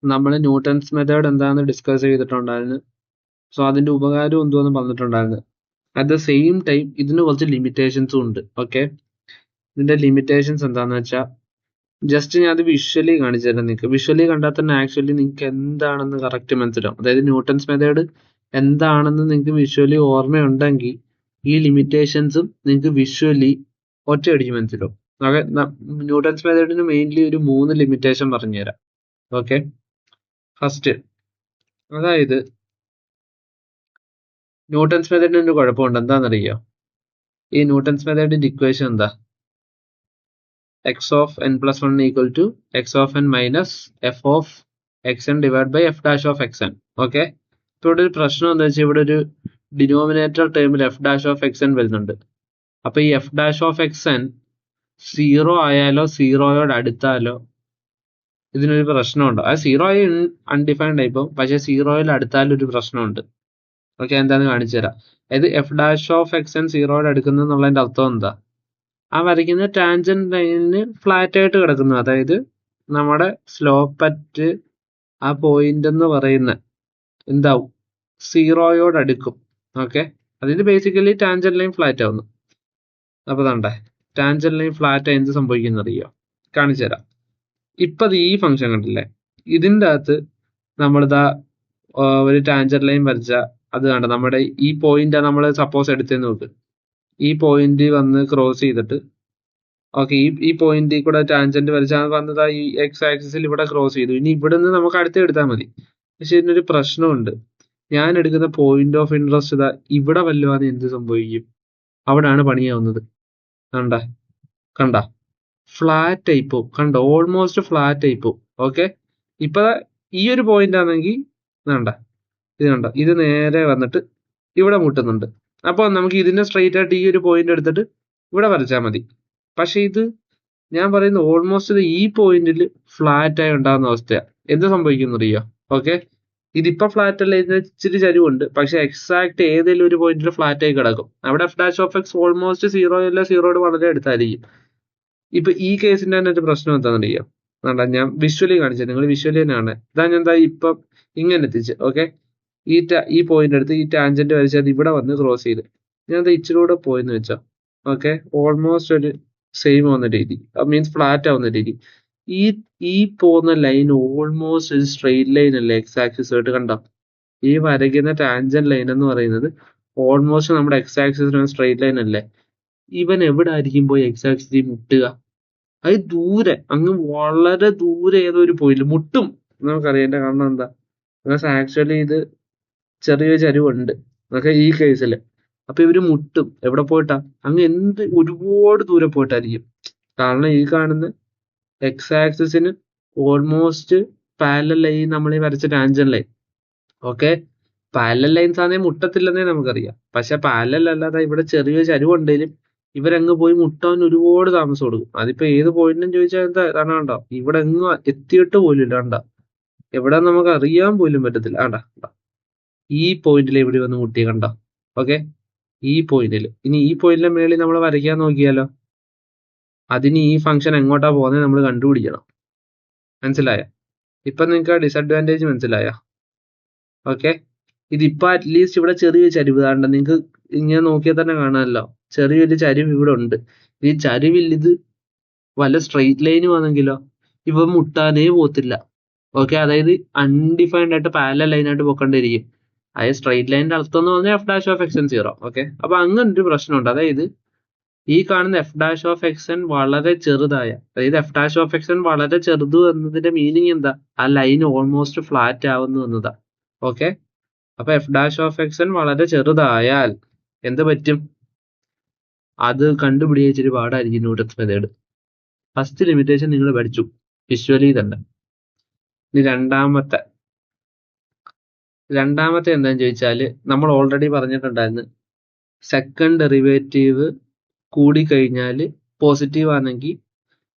നമ്മൾ Newton's method എന്താണെന്ന് discuss ചെയ്തിട്ടുണ്ടായിരുന്നു. സോ അതിന്റെ ഉപകാരം എന്തോന്ന് പറഞ്ഞിട്ടുണ്ടായിരുന്നു. അറ്റ് ദ സെയിം ടൈം ഇതിന് കുറച്ച് ലിമിറ്റേഷൻസും ഉണ്ട്. ഓക്കെ, ഇതിന്റെ ലിമിറ്റേഷൻസ് എന്താന്ന് വെച്ചാൽ ജസ്റ്റ് ഞാൻ അത് വിഷ്വലി കാണിച്ചു തരാം. നിങ്ങൾക്ക് വിഷ്വലി കണ്ടാൽ തന്നെ ആക്ച്വലി നിങ്ങൾക്ക് എന്താണെന്ന് കറക്റ്റ് മനസ്സിലാവും. അതായത് ന്യൂട്ടൺസ് മെത്തേഡ് എന്താണെന്ന് നിങ്ങൾക്ക് വിഷ്വലി ഓർമ്മയുണ്ടെങ്കിൽ ഈ ലിമിറ്റേഷൻസും നിങ്ങൾക്ക് വിഷ്വലി ഒറ്റയടിക്ക് മനസ്സിലാവും. ന്യൂട്ടൺസ് മെത്തേഡിന് മെയിൻലി ഒരു 3 ലിമിറ്റേഷൻ പറഞ്ഞുതരാം. ഓക്കെ, ഫസ്റ്റ്, അതായത് ന്യൂട്ടൺസ് മെത്തേഡിന് ഒരു കുഴപ്പമുണ്ട്. എന്താണെന്നറിയോ? ഈ ന്യൂട്ടൺസ് മെത്തേഡിന്റെ ഇക്വേഷൻ എന്താ? X of n plus one equal to x of n minus f of x n divide by f dash of x n. Okay, ഇപ്പൊ ഇവിടെ ഒരു പ്രശ്നം എന്താ വെച്ചാൽ ഇവിടെ ഒരു ഡിനോമിനേറ്റർ ടേമിൽ F dash of x N വരുന്നുണ്ട്. അപ്പൊ ഈ f dash of x N 0 ആയാലോ 0യോട് അടുത്താലോ ഇതിനൊരു പ്രശ്നമുണ്ട്. അത് 0 ആയി അൺഡിഫൈൻഡ് ആയിപ്പോ, പക്ഷെ 0യിൽ അടുത്താലും ഒരു പ്രശ്നമുണ്ട്. ഓക്കെ, എന്താന്ന് കാണിച്ചു തരാം. അതായത് f dash of x n 0യോട് അടുക്കുന്നു എന്നുള്ളതിന്റെ അർത്ഥം എന്താ? ആ വരയ്ക്കുന്ന ടാൻജന്റ് ലൈനിന് ഫ്ലാറ്റ് ആയിട്ട് കിടക്കുന്നു. അതായത് നമ്മുടെ സ്ലോപ്പ് അറ്റ് ആ പോയിന്റ് എന്ന് പറയുന്ന എന്താവും? 0യോട് അടുക്കും. ഓക്കെ, അതിന് ബേസിക്കലി ടാൻജന്റ് ലൈൻ ഫ്ലാറ്റ് ആവുന്നു. അപ്പൊ തണ്ടേ ടാൻജന്റ് ലൈൻ ഫ്ലാറ്റ് ആയി എന്ത് സംഭവിക്കുന്ന അറിയോ? കാണിച്ചു തരാം. ഇപ്പൊ ഈ ഫംഗ്ഷൻ കണ്ടില്ലേ? ഇതിന്റെ അകത്ത് നമ്മളിതാ ഒരു ടാൻജന്റ് ലൈൻ വരച്ച അത് കണ്ട നമ്മുടെ ഈ പോയിന്റ് നമ്മൾ സപ്പോസ് എടുത്തെന്ന് നോക്ക്. ഈ പോയിന്റ് വന്ന് ക്രോസ് ചെയ്തിട്ട് ഓക്കെ, ഈ പോയിന്റിൽ കൂടെ ടാൻജന്റ് വരച്ചാൽ വന്നത് ഈ എക്സ് ആക്സിസിൽ ഇവിടെ ക്രോസ് ചെയ്തു. ഇനി ഇവിടെ നിന്ന് നമുക്ക് അടുത്ത് എടുത്താൽ മതി. പക്ഷെ ഇതിനൊരു പ്രശ്നമുണ്ട്. ഞാൻ എടുക്കുന്ന പോയിന്റ് ഓഫ് ഇൻട്രസ്റ്റ് ഇതാ ഇവിടെ വല്ലതും എന്ത് സംഭവിക്കും? അവിടാണ് പണിയാവുന്നത്. കണ്ട കണ്ട ഫ്ലാറ്റ് ആയി പോവും. കണ്ട ഓൾമോസ്റ്റ് ഫ്ലാറ്റ് ആയി പോവും. ഓക്കെ, ഇപ്പൊ ഈ ഒരു പോയിന്റ് ആണെങ്കിൽ കണ്ട ഇത് കണ്ട ഇത് നേരെ വന്നിട്ട് ഇവിടെ മുട്ടുന്നുണ്ട്. അപ്പൊ നമുക്ക് ഇതിനെ സ്ട്രെയിറ്റ് ആയിട്ട് ഈ ഒരു പോയിന്റ് എടുത്തിട്ട് ഇവിടെ വരച്ചാൽ മതി. പക്ഷെ ഇത് ഞാൻ പറയുന്നത് ഓൾമോസ്റ്റ് ഈ പോയിന്റിൽ ഫ്ലാറ്റ് ആയി ഉണ്ടാകുന്ന അവസ്ഥയാണ്. എന്ത് സംഭവിക്കുന്നു അറിയോ? ഓക്കെ, ഇതിപ്പോ ഫ്ലാറ്റ് അല്ല, ഇതിന് ഇച്ചിരി ചരിവുണ്ട്. പക്ഷെ എക്സാക്ട് ഏതെങ്കിലും ഒരു പോയിന്റിൽ ഫ്ലാറ്റ് ആയി കിടക്കും. അവിടെ F dash of X almost 0 അല്ല 0യോട് വളരെ അടുത്തായിരിക്കും. ഇപ്പൊ ഈ കേസിന്റെ തന്നെ ഒരു പ്രശ്നം എന്താണെന്നറിയോ? വേണ്ട, ഞാൻ വിഷ്വലി കാണിച്ചത്, നിങ്ങൾ വിഷ്വലി തന്നെയാണ്. ഇതാ ഞാൻ എന്താ ഇപ്പം ഇങ്ങനെ എത്തിച്ച്. ഓക്കെ, ഈ പോയിന്റ് എടുത്ത് ഈ ടാൻജന്റ് വരച്ചത് ഇവിടെ വന്ന് ക്രോസ് ചെയ്ത് ഞാൻ എന്താ ഇച്ചിരി കൂടെ പോയെന്ന് വെച്ചോ. ഓക്കെ, ഓൾമോസ്റ്റ് ഒരു സെയിം ആവുന്ന രീതി, മീൻസ് ഫ്ലാറ്റ് ആവുന്ന രീതി. ഈ ഈ പോകുന്ന ലൈൻ ഓൾമോസ്റ്റ് ഒരു സ്ട്രെയിറ്റ് ലൈൻ അല്ലേ എക്സ് ആക്സിസ് ആയിട്ട്? കണ്ടോ? ഈ വരയ്ക്കുന്ന ടാൻജന്റ് ലൈൻ എന്ന് പറയുന്നത് ഓൾമോസ്റ്റ് നമ്മുടെ എക്സ് ആക്സിസിന് സ്ട്രെയിറ്റ് ലൈൻ അല്ലേ? ഇവൻ എവിടെ ആയിരിക്കും പോയി എക്സ് ആക്സിസിൽ മുട്ടുക? അത് ദൂരെ, അങ്ങ് വളരെ ദൂരെ ഏതോ ഒരു പോയിന്റ് മുട്ടും. നമുക്കറിയാം. എന്റെ കാരണം എന്താ? ബിക്കോസ് ആക്ച്വലി ഇത് ചെറിയ ചരിവുണ്ട്. അതൊക്കെ ഈ കേസിൽ. അപ്പൊ ഇവര് മുട്ടും. എവിടെ പോയിട്ടാ? അങ്ങ് ഒരുപാട് ദൂരെ പോയിട്ടായിരിക്കും. കാരണം ഈ കാണുന്ന എക്സ് ആക്സിസിന് ഓൾമോസ്റ്റ് പാരലൽ ലൈൻ നമ്മൾ ഈ വരച്ച tangent line. Okay, parallel lines ആണെങ്കിൽ മുട്ടത്തില്ലെന്നേ നമുക്കറിയാം. പക്ഷെ പാരലൽ അല്ലാതെ ഇവിടെ ചെറിയ ചരിവുണ്ടെങ്കിലും ഇവരങ്ങ് പോയി മുട്ടാൻ ഒരുപാട് താമസം കൊടുക്കും. അതിപ്പോ ഏത് പോയിന്റും ചോദിച്ചാൽ എന്താ കാരണം കണ്ടോ? ഇവിടെ എങ്ങും എത്തിയിട്ട് പോലും ഇല്ല. കണ്ടോ? എവിടെ നമുക്ക് അറിയാൻ പോലും പറ്റത്തില്ല. കണ്ടോ? ഈ പോയിന്റിൽ ഇവിടെ വന്ന് മുട്ടിയ കണ്ടോ? ഓക്കെ, ഈ പോയിന്റിൽ. ഇനി ഈ പോയിന്റിന്റെ മേളിൽ നമ്മൾ വരയ്ക്കാൻ നോക്കിയാലോ? അതിന് ഈ ഫംഗ്ഷൻ എങ്ങോട്ടാ പോകുന്നത് നമ്മൾ കണ്ടുപിടിക്കണം. മനസ്സിലായോ? ഇപ്പൊ നിങ്ങൾക്ക് ആ ഡിസഡ്വാൻറ്റേജ് മനസ്സിലായോ? ഓക്കെ, ഇതിപ്പോ അറ്റ്ലീസ്റ്റ് ഇവിടെ ചെറിയൊരു ചരിവ് കാണണ്ട. നിങ്ങൾക്ക് ഇങ്ങനെ നോക്കിയാൽ തന്നെ കാണാമല്ലോ, ചെറിയൊരു ചരിവ് ഇവിടെ ഉണ്ട്. ഈ ചരിവിൽ ഇത് വല്ല സ്ട്രെയിറ്റ് ലൈനും ആണെങ്കിലോ ഇവ മുട്ടാനേ പോകത്തില്ല. ഓക്കെ, അതായത് അൺഡിഫൈൻഡ് ആയിട്ട് പാരലൽ ലൈനായിട്ട് പോയിക്കൊണ്ടിരിക്കും. അതായത് സ്ട്രെയിറ്റ് ലൈനിന്റെ അർത്ഥം എന്ന് പറഞ്ഞാൽ F dash of x N 0. Okay, അപ്പൊ അങ്ങനെ ഒരു പ്രശ്നമുണ്ട്. അതായത് ഈ കാണുന്ന F dash of x N വളരെ ചെറുതായ, അതായത് f dash of x N വളരെ ചെറുത് എന്നതിന്റെ മീനിങ് എന്താ? ആ ലൈൻ ഓൾമോസ്റ്റ് ഫ്ലാറ്റ് ആവുന്നു എന്നതാ. ഓക്കെ, അപ്പൊ F dash of x N വളരെ ചെറുതായാൽ എന്ത് പറ്റും? അത് കണ്ടുപിടിക്കാൻ ഇച്ചിരി പാടായിരിക്കും ന്യൂട്ടൺസ് മെത്തേഡ്. ഫസ്റ്റ് ലിമിറ്റേഷൻ നിങ്ങൾ പഠിച്ചു വിഷ്വലി തന്നെ. ഇനി രണ്ടാമത്തെ എന്താന്ന് ചോദിച്ചാല് നമ്മൾ ഓൾറെഡി പറഞ്ഞിട്ടുണ്ടായിരുന്നു, സെക്കൻഡ് ഡെറിവേറ്റീവ് കൂടിക്കഴിഞ്ഞാൽ പോസിറ്റീവ് ആണെങ്കിൽ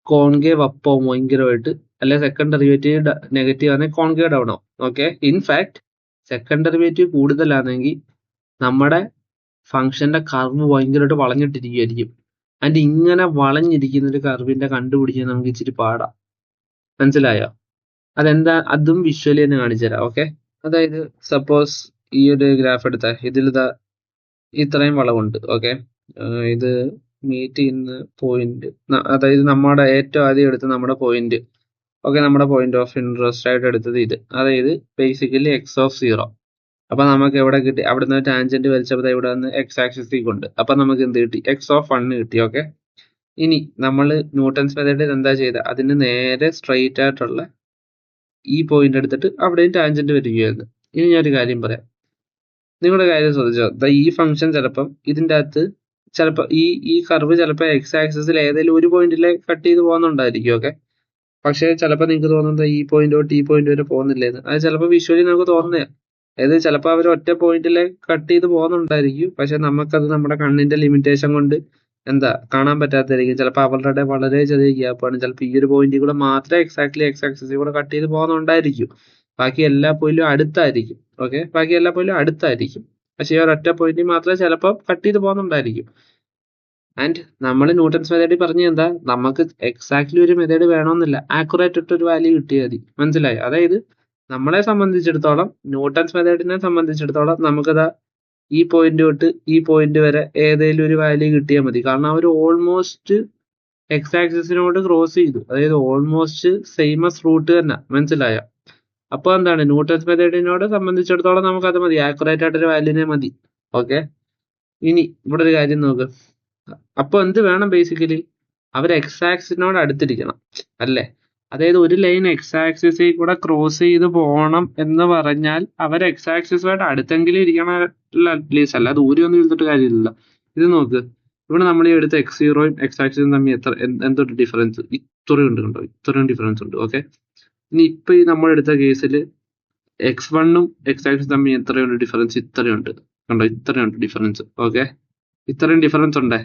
കോൺകേവ് അപ്പ് ആവും ഭയങ്കരമായിട്ട്, അല്ലെ സെക്കൻഡ് ഡെറിവേറ്റീവ് നെഗറ്റീവ് ആണെങ്കിൽ കോൺകേവ് ഡൗൺ ആവും. ഓക്കെ, ഇൻഫാക്ട് സെക്കൻഡ് ഡെറിവേറ്റീവ് കൂടുതലാണെങ്കിൽ നമ്മുടെ ഫംഗ്ഷന്റെ കർവ് ഭയങ്കരമായിട്ട് വളഞ്ഞിട്ടിരിക്കുകയായിരിക്കും. ആൻഡ് ഇങ്ങനെ വളഞ്ഞിരിക്കുന്ന ഒരു കർവിന്റെ കണ്ടുപിടിക്കാൻ നമുക്ക് ഇച്ചിരി പാടാം. മനസ്സിലായോ? അതെന്താ അതും വിഷ്വലി തന്നെ കാണിച്ചു തരാം. ഓക്കെ, അതായത് സപ്പോസ് ഈ ഒരു ഗ്രാഫ് എടുത്താൽ ഇതിലിതാ ഇത്രയും വളവുണ്ട്. ഓക്കെ, ഇത് മീറ്റ് ചെയ്യുന്ന പോയിന്റ്, അതായത് നമ്മുടെ ഏറ്റവും ആദ്യം എടുത്ത നമ്മുടെ പോയിന്റ്. ഓക്കെ, നമ്മുടെ പോയിന്റ് ഓഫ് ഇൻട്രസ്റ്റ് ആയിട്ട് എടുത്തത് ഇത്, അതായത് ബേസിക്കലി എക്സ് ഓഫ് 0. അപ്പൊ നമുക്ക് എവിടെ കിട്ടി? അവിടുന്ന് ടാൻജന്റ് വലിച്ചപ്പോൾ ഇവിടെ വന്ന് എക്സ് ആക്സിസിൽ കൊണ്ട്, അപ്പൊ നമുക്ക് എന്ത് കിട്ടി? എക്സ് ഓഫ് 1 കിട്ടി. ഓക്കെ, ഇനി നമ്മൾ ന്യൂട്ടൺസ് മെത്തേഡിൽ എന്താ ചെയ്തത്? അതിന് നേരെ സ്ട്രെയിറ്റ് ആയിട്ടുള്ള ഈ പോയിന്റ് എടുത്തിട്ട് അവിടെയും ടാൻജന്റ് വരികയായിരുന്നു. ഇനി ഞാനൊരു കാര്യം പറയാം, നിങ്ങളുടെ കാര്യം ശ്രദ്ധിച്ചോ. ഈ ഫംഗ്ഷൻ ചിലപ്പം ഇതിന്റെ അകത്ത് ചിലപ്പോൾ ഈ കർവ് ചിലപ്പോൾ എക്സ് ആക്സിസിൽ ഏതെങ്കിലും ഒരു പോയിന്റിലെ കട്ട് ചെയ്ത് പോകുന്നുണ്ടായിരിക്കും. ഓക്കെ, പക്ഷേ ചിലപ്പോൾ നിങ്ങൾക്ക് തോന്നുന്നത് ഈ പോയിന്റ് തൊട്ട് ഈ പോയിന്റ് വരെ പോകുന്നില്ലേന്ന്. അത് ചിലപ്പോൾ വിഷ്വലി നമുക്ക് തോന്നുന്നത്, അതായത് ചിലപ്പോൾ അവർ ഒറ്റ പോയിന്റിലെ കട്ട് ചെയ്ത് പോകുന്നുണ്ടായിരിക്കും, പക്ഷെ നമുക്കത് നമ്മുടെ കണ്ണിന്റെ ലിമിറ്റേഷൻ കൊണ്ട് എന്താ കാണാൻ പറ്റാത്തായിരിക്കും. ചിലപ്പോൾ അവരുടെ വളരെ ചെറിയ ഗ്യാപ്പാണ്, ചിലപ്പോൾ ഈ ഒരു പോയിന്റിൽ കൂടെ മാത്രമേ എക്സാക്ട്ലി എക്സ് ആക്സിസിൽ കൂടെ കട്ട് ചെയ്ത് പോകുന്നുണ്ടായിരിക്കും. ബാക്കി എല്ലാ പോയിന്റും അടുത്തായിരിക്കും. ഓക്കെ, ബാക്കി എല്ലാ പോയിന്റും അടുത്തായിരിക്കും, പക്ഷേ ഈ ഒരൊറ്റ പോയിന്റിൽ മാത്രമേ ചിലപ്പോൾ കട്ട് ചെയ്ത് പോകുന്നുണ്ടായിരിക്കും. ആൻഡ് നമ്മൾ ന്യൂട്ടൺസ് മെത്തേഡിൽ പറഞ്ഞ എന്താ, നമുക്ക് എക്സാക്ട്ലി ഒരു മെത്തേഡ് വേണമെന്നില്ല, ആക്യുറേറ്റ് ആയിട്ട് ഒരു വാല്യൂ കിട്ടിയാൽ മതി. മനസ്സിലായി? അതായത് നമ്മളെ സംബന്ധിച്ചിടത്തോളം, ന്യൂട്ടൺസ് മെത്തേഡിനെ സംബന്ധിച്ചിടത്തോളം നമുക്കതാ ഈ പോയിന്റ് തൊട്ട് ഈ പോയിന്റ് വരെ ഏതെങ്കിലും ഒരു വാല്യൂ കിട്ടിയാൽ മതി. കാരണം അവർ ഓൾമോസ്റ്റ് എക്സ് ആക്സിസിനോട് ക്രോസ് ചെയ്തു, അതായത് ഓൾമോസ്റ്റ് സെയിമസ് റൂട്ട് തന്നെ. മനസ്സിലായോ? അപ്പൊ എന്താണ്, ന്യൂട്ടൺസ് മെത്തേഡിനോട് സംബന്ധിച്ചിടത്തോളം നമുക്ക് അത് മതി, ആക്യുറേറ്റ് ആയിട്ടൊരു വാല്യൂനെ മതി. ഓക്കെ, ഇനി ഇവിടെ ഒരു കാര്യം നോക്ക്. അപ്പൊ എന്ത് വേണം? ബേസിക്കലി അവർ എക്സ് ആക്സിസിനോട് അടുത്തിരിക്കണം, അല്ലേ? അതായത് ഒരു ലൈൻ എക്സ് ആക്സിസിൽ കൂടെ ക്രോസ് ചെയ്ത് പോകണം എന്ന് പറഞ്ഞാൽ അവർ എക്സ് ആക്സിസുമായിട്ട് അടുത്തെങ്കിലും ഇരിക്കണം അറ്റ്ലീസ്റ്റ്, അല്ല ദൂരെ ഒന്നും ഇരുന്നിട്ട് കാര്യമില്ല. ഇത് നോക്ക്, ഇവിടെ നമ്മൾ ഈ എടുത്ത എക്സ് സീറോയും എക്സ് ആക്സിസും തമ്മിൽ എന്തൊരു ഡിഫറൻസ്? ഇത്രയും ഉണ്ട്, കണ്ടോ? ഇത്രയും ഡിഫറൻസ് ഉണ്ട്. ഓക്കെ, ഇനി ഇപ്പൊ ഈ നമ്മൾ എടുത്ത കേസിൽ x1ഉം എക്സ് ആക്സിസും തമ്മിൽ എത്രയുണ്ട് ഡിഫറൻസ്? ഇത്രയുണ്ട്, കണ്ടോ? ഇത്രയുണ്ട് ഡിഫറൻസ്. ഓക്കെ, ഇത്രയും ഡിഫറൻസ് ഉണ്ടേ.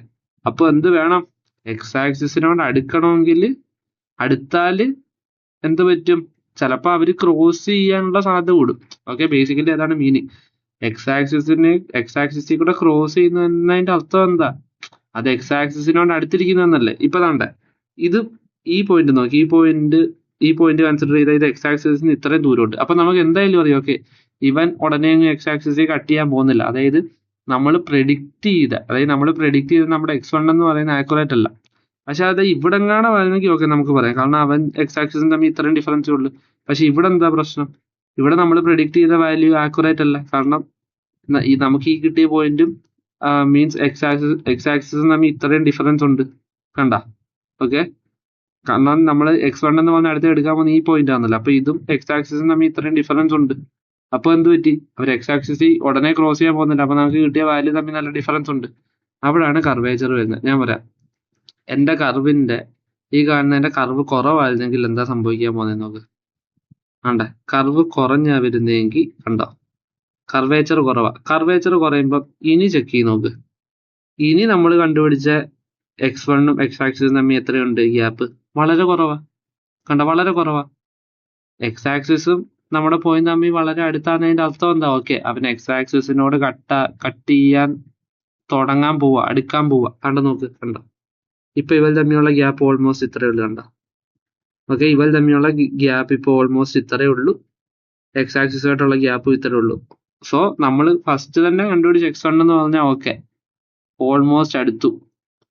അപ്പൊ എന്ത് വേണം? എക്സ് ആക്സിസിനോട് അടുക്കണമെങ്കിൽ അടുത്താല് എന്ത് പറ്റും? ചിലപ്പോൾ അവർ ക്രോസ് ചെയ്യാനുള്ള സാധ്യത കൂടും. ഓക്കെ, ബേസിക്കലി അതാണ് മീനിങ്. എക്സ് ആക്സിസിൽ കൂടെ ക്രോസ് ചെയ്യുന്നതിന്റെ അർത്ഥം എന്താ? അത് എക്സ് ആക്സിസിനോട് അടുത്തിരിക്കുന്നതെന്നല്ലേ. ഇപ്പൊ താണ്ടെ ഇത് ഈ പോയിന്റ് നോക്കി, ഈ പോയിന്റ് കൺസിഡർ ചെയ്താൽ ഇത് എക്സ് ആക്സിസിന് ഇത്രയും ദൂരമുണ്ട്. അപ്പൊ നമുക്ക് എന്തായാലും അറിയാം, ഓക്കെ, ഇവൻ ഉടനെ എക്സ് ആക്സിസിൽ കട്ട് ചെയ്യാൻ പോകുന്നില്ല. അതായത് നമ്മൾ പ്രെഡിക്റ്റ് ചെയ്ത നമ്മുടെ x1 എന്ന് പറയുന്ന ആക്യുറേറ്റ് അല്ല. പക്ഷെ അത് ഇവിടെ എങ്ങാണ് വരുന്നെങ്കിൽ ഓക്കെ നമുക്ക് പറയാം, കാരണം അവൻ എക്സ് ആക്സിസും തമ്മിൽ ഇത്രയും ഡിഫറൻസേ ഉള്ളൂ. പക്ഷെ ഇവിടെ എന്താ പ്രശ്നം? ഇവിടെ നമ്മൾ പ്രെഡിക്റ്റ് ചെയ്ത വാല്യൂ ആക്യുറേറ്റ് അല്ല. കാരണം ഈ നമുക്ക് ഈ കിട്ടിയ പോയിന്റും മീൻസ് എക്സ് ആക്സിസും തമ്മിൽ ഇത്രയും ഡിഫറൻസ് ഉണ്ട്, കണ്ട? ഓക്കെ, കാരണം നമ്മൾ x1 എന്ന് പറഞ്ഞ അടുത്ത് എടുക്കാൻ പോകുന്ന ഈ പോയിന്റ് ആണല്ലോ. അപ്പൊ ഇതും എക്സ് ആക്സിസും തമ്മിൽ ഇത്രയും ഡിഫറൻസ് ഉണ്ട്. അപ്പൊ എന്ത് പറ്റി? അവർ എക്സ് ആക്സിസിൽ ഉടനെ ക്രോസ് ചെയ്യാൻ പോകുന്നില്ല. അപ്പൊ നമുക്ക് കിട്ടിയ വാല്യൂ തമ്മിൽ നല്ല ഡിഫറൻസ് ഉണ്ട്. അവിടെയാണ് കർവേച്ചർ വരുന്നത്. ഞാൻ പറയാം, എന്റെ കർവിന്റെ ഈ കാണുന്നതിന്റെ കർവ് കുറവായിരുന്നെങ്കിൽ എന്താ സംഭവിക്കാൻ പോകുന്നത് നോക്ക്. ആണ്ടെ, കർവ് കുറഞ്ഞാ വരുന്നെങ്കിൽ കണ്ടോ, കർവേച്ചർ കുറവാ. കർവേച്ചർ കുറയുമ്പോൾ ഇനി ചെക്ക് ചെയ്ത് നോക്ക്. ഇനി നമ്മൾ കണ്ടുപിടിച്ച x1ഉം എക്സ് ആക്സിസും തമ്മിൽ എത്രയുണ്ട് ഗ്യാപ്പ്? വളരെ കുറവാ, കണ്ട? വളരെ കുറവാ. എക്സ് ആക്സിസും നമ്മുടെ പോയിന്റ് തമ്മിൽ വളരെ അടുത്താന്നതിന്റെ അർത്ഥം എന്താ? ഓക്കെ, അവൻ എക്സ് ആക്സിസിനോട് കട്ട് ചെയ്യാൻ തുടങ്ങാൻ പോവാ, അടുക്കാൻ പോവാ. കണ്ട നോക്ക്, കണ്ടോ? ഇപ്പൊ ഇവർ തമ്മിലുള്ള ഗ്യാപ്പ് ഓൾമോസ്റ്റ് ഇത്രയേ ഉള്ളൂ, കണ്ടോ? ഓക്കെ, ഇവർ തമ്മിലുള്ള ഗ്യാപ്പ് ഇപ്പൊ ഓൾമോസ്റ്റ് ഇത്രയേ ഉള്ളൂ. എക്സ് ആക്സിസുമായിട്ടുള്ള ഗ്യാപ്പ് ഇത്രയേ ഉള്ളൂ. സോ നമ്മൾ ഫസ്റ്റ് തന്നെ കണ്ടുപിടിച്ച x1 എന്ന് പറഞ്ഞാൽ ഓക്കെ, ഓൾമോസ്റ്റ് അടുത്തു.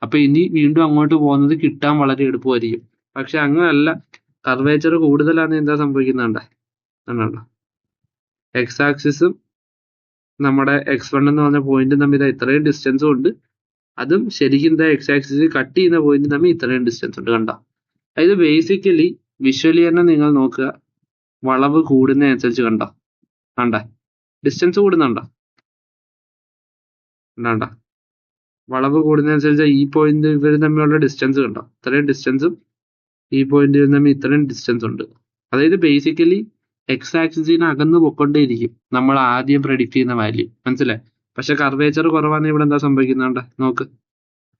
അപ്പൊ ഇനി വീണ്ടും അങ്ങോട്ട് പോകുന്നത് കിട്ടാൻ വളരെ എളുപ്പമായിരിക്കും. പക്ഷെ അങ്ങനല്ല, കർവേച്ചർ കൂടുതലാണ്. എന്താ സംഭവിക്കുന്നുണ്ടോ? കണ്ടോ, എക്സ് ആക്സിസും നമ്മുടെ x1 എന്ന് പറഞ്ഞ പോയിന്റും തമ്മിൽ ഇത്രയും ഡിസ്റ്റൻസും ഉണ്ട്. അതും ശരിക്കും എക്സ് ആക്സിസ് കട്ട് ചെയ്യുന്ന പോയിന്റ് തമ്മിൽ ഇത്രയും ഡിസ്റ്റൻസ് ഉണ്ട്, കണ്ടോ? അതായത് ബേസിക്കലി വിഷ്വലി തന്നെ നിങ്ങൾ നോക്കുക, വളവ് കൂടുന്നതനുസരിച്ച് കണ്ട ഡിസ്റ്റൻസ് കൂടുന്നുണ്ടോ? കണ്ട, വളവ് കൂടുന്നതനുസരിച്ച് ഈ പോയിന്റ് ഇവർ തമ്മിലുള്ള ഡിസ്റ്റൻസ് കണ്ടോ? ഇത്രയും ഡിസ്റ്റൻസും ഈ പോയിന്റ് തമ്മിൽ ഇത്രയും ഡിസ്റ്റൻസ് ഉണ്ട്. അതായത് ബേസിക്കലി എക്സ് ആക്സിസിന് അകന്ന് പൊക്കൊണ്ടേയിരിക്കും നമ്മൾ ആദ്യം പ്രെഡിക്റ്റ് ചെയ്യുന്ന വാല്യൂ. മനസ്സിലായി? പക്ഷെ കർവേച്ചർ കുറവാന്ന് ഇവിടെ എന്താ സംഭവിക്കുന്നുണ്ട് നോക്ക്,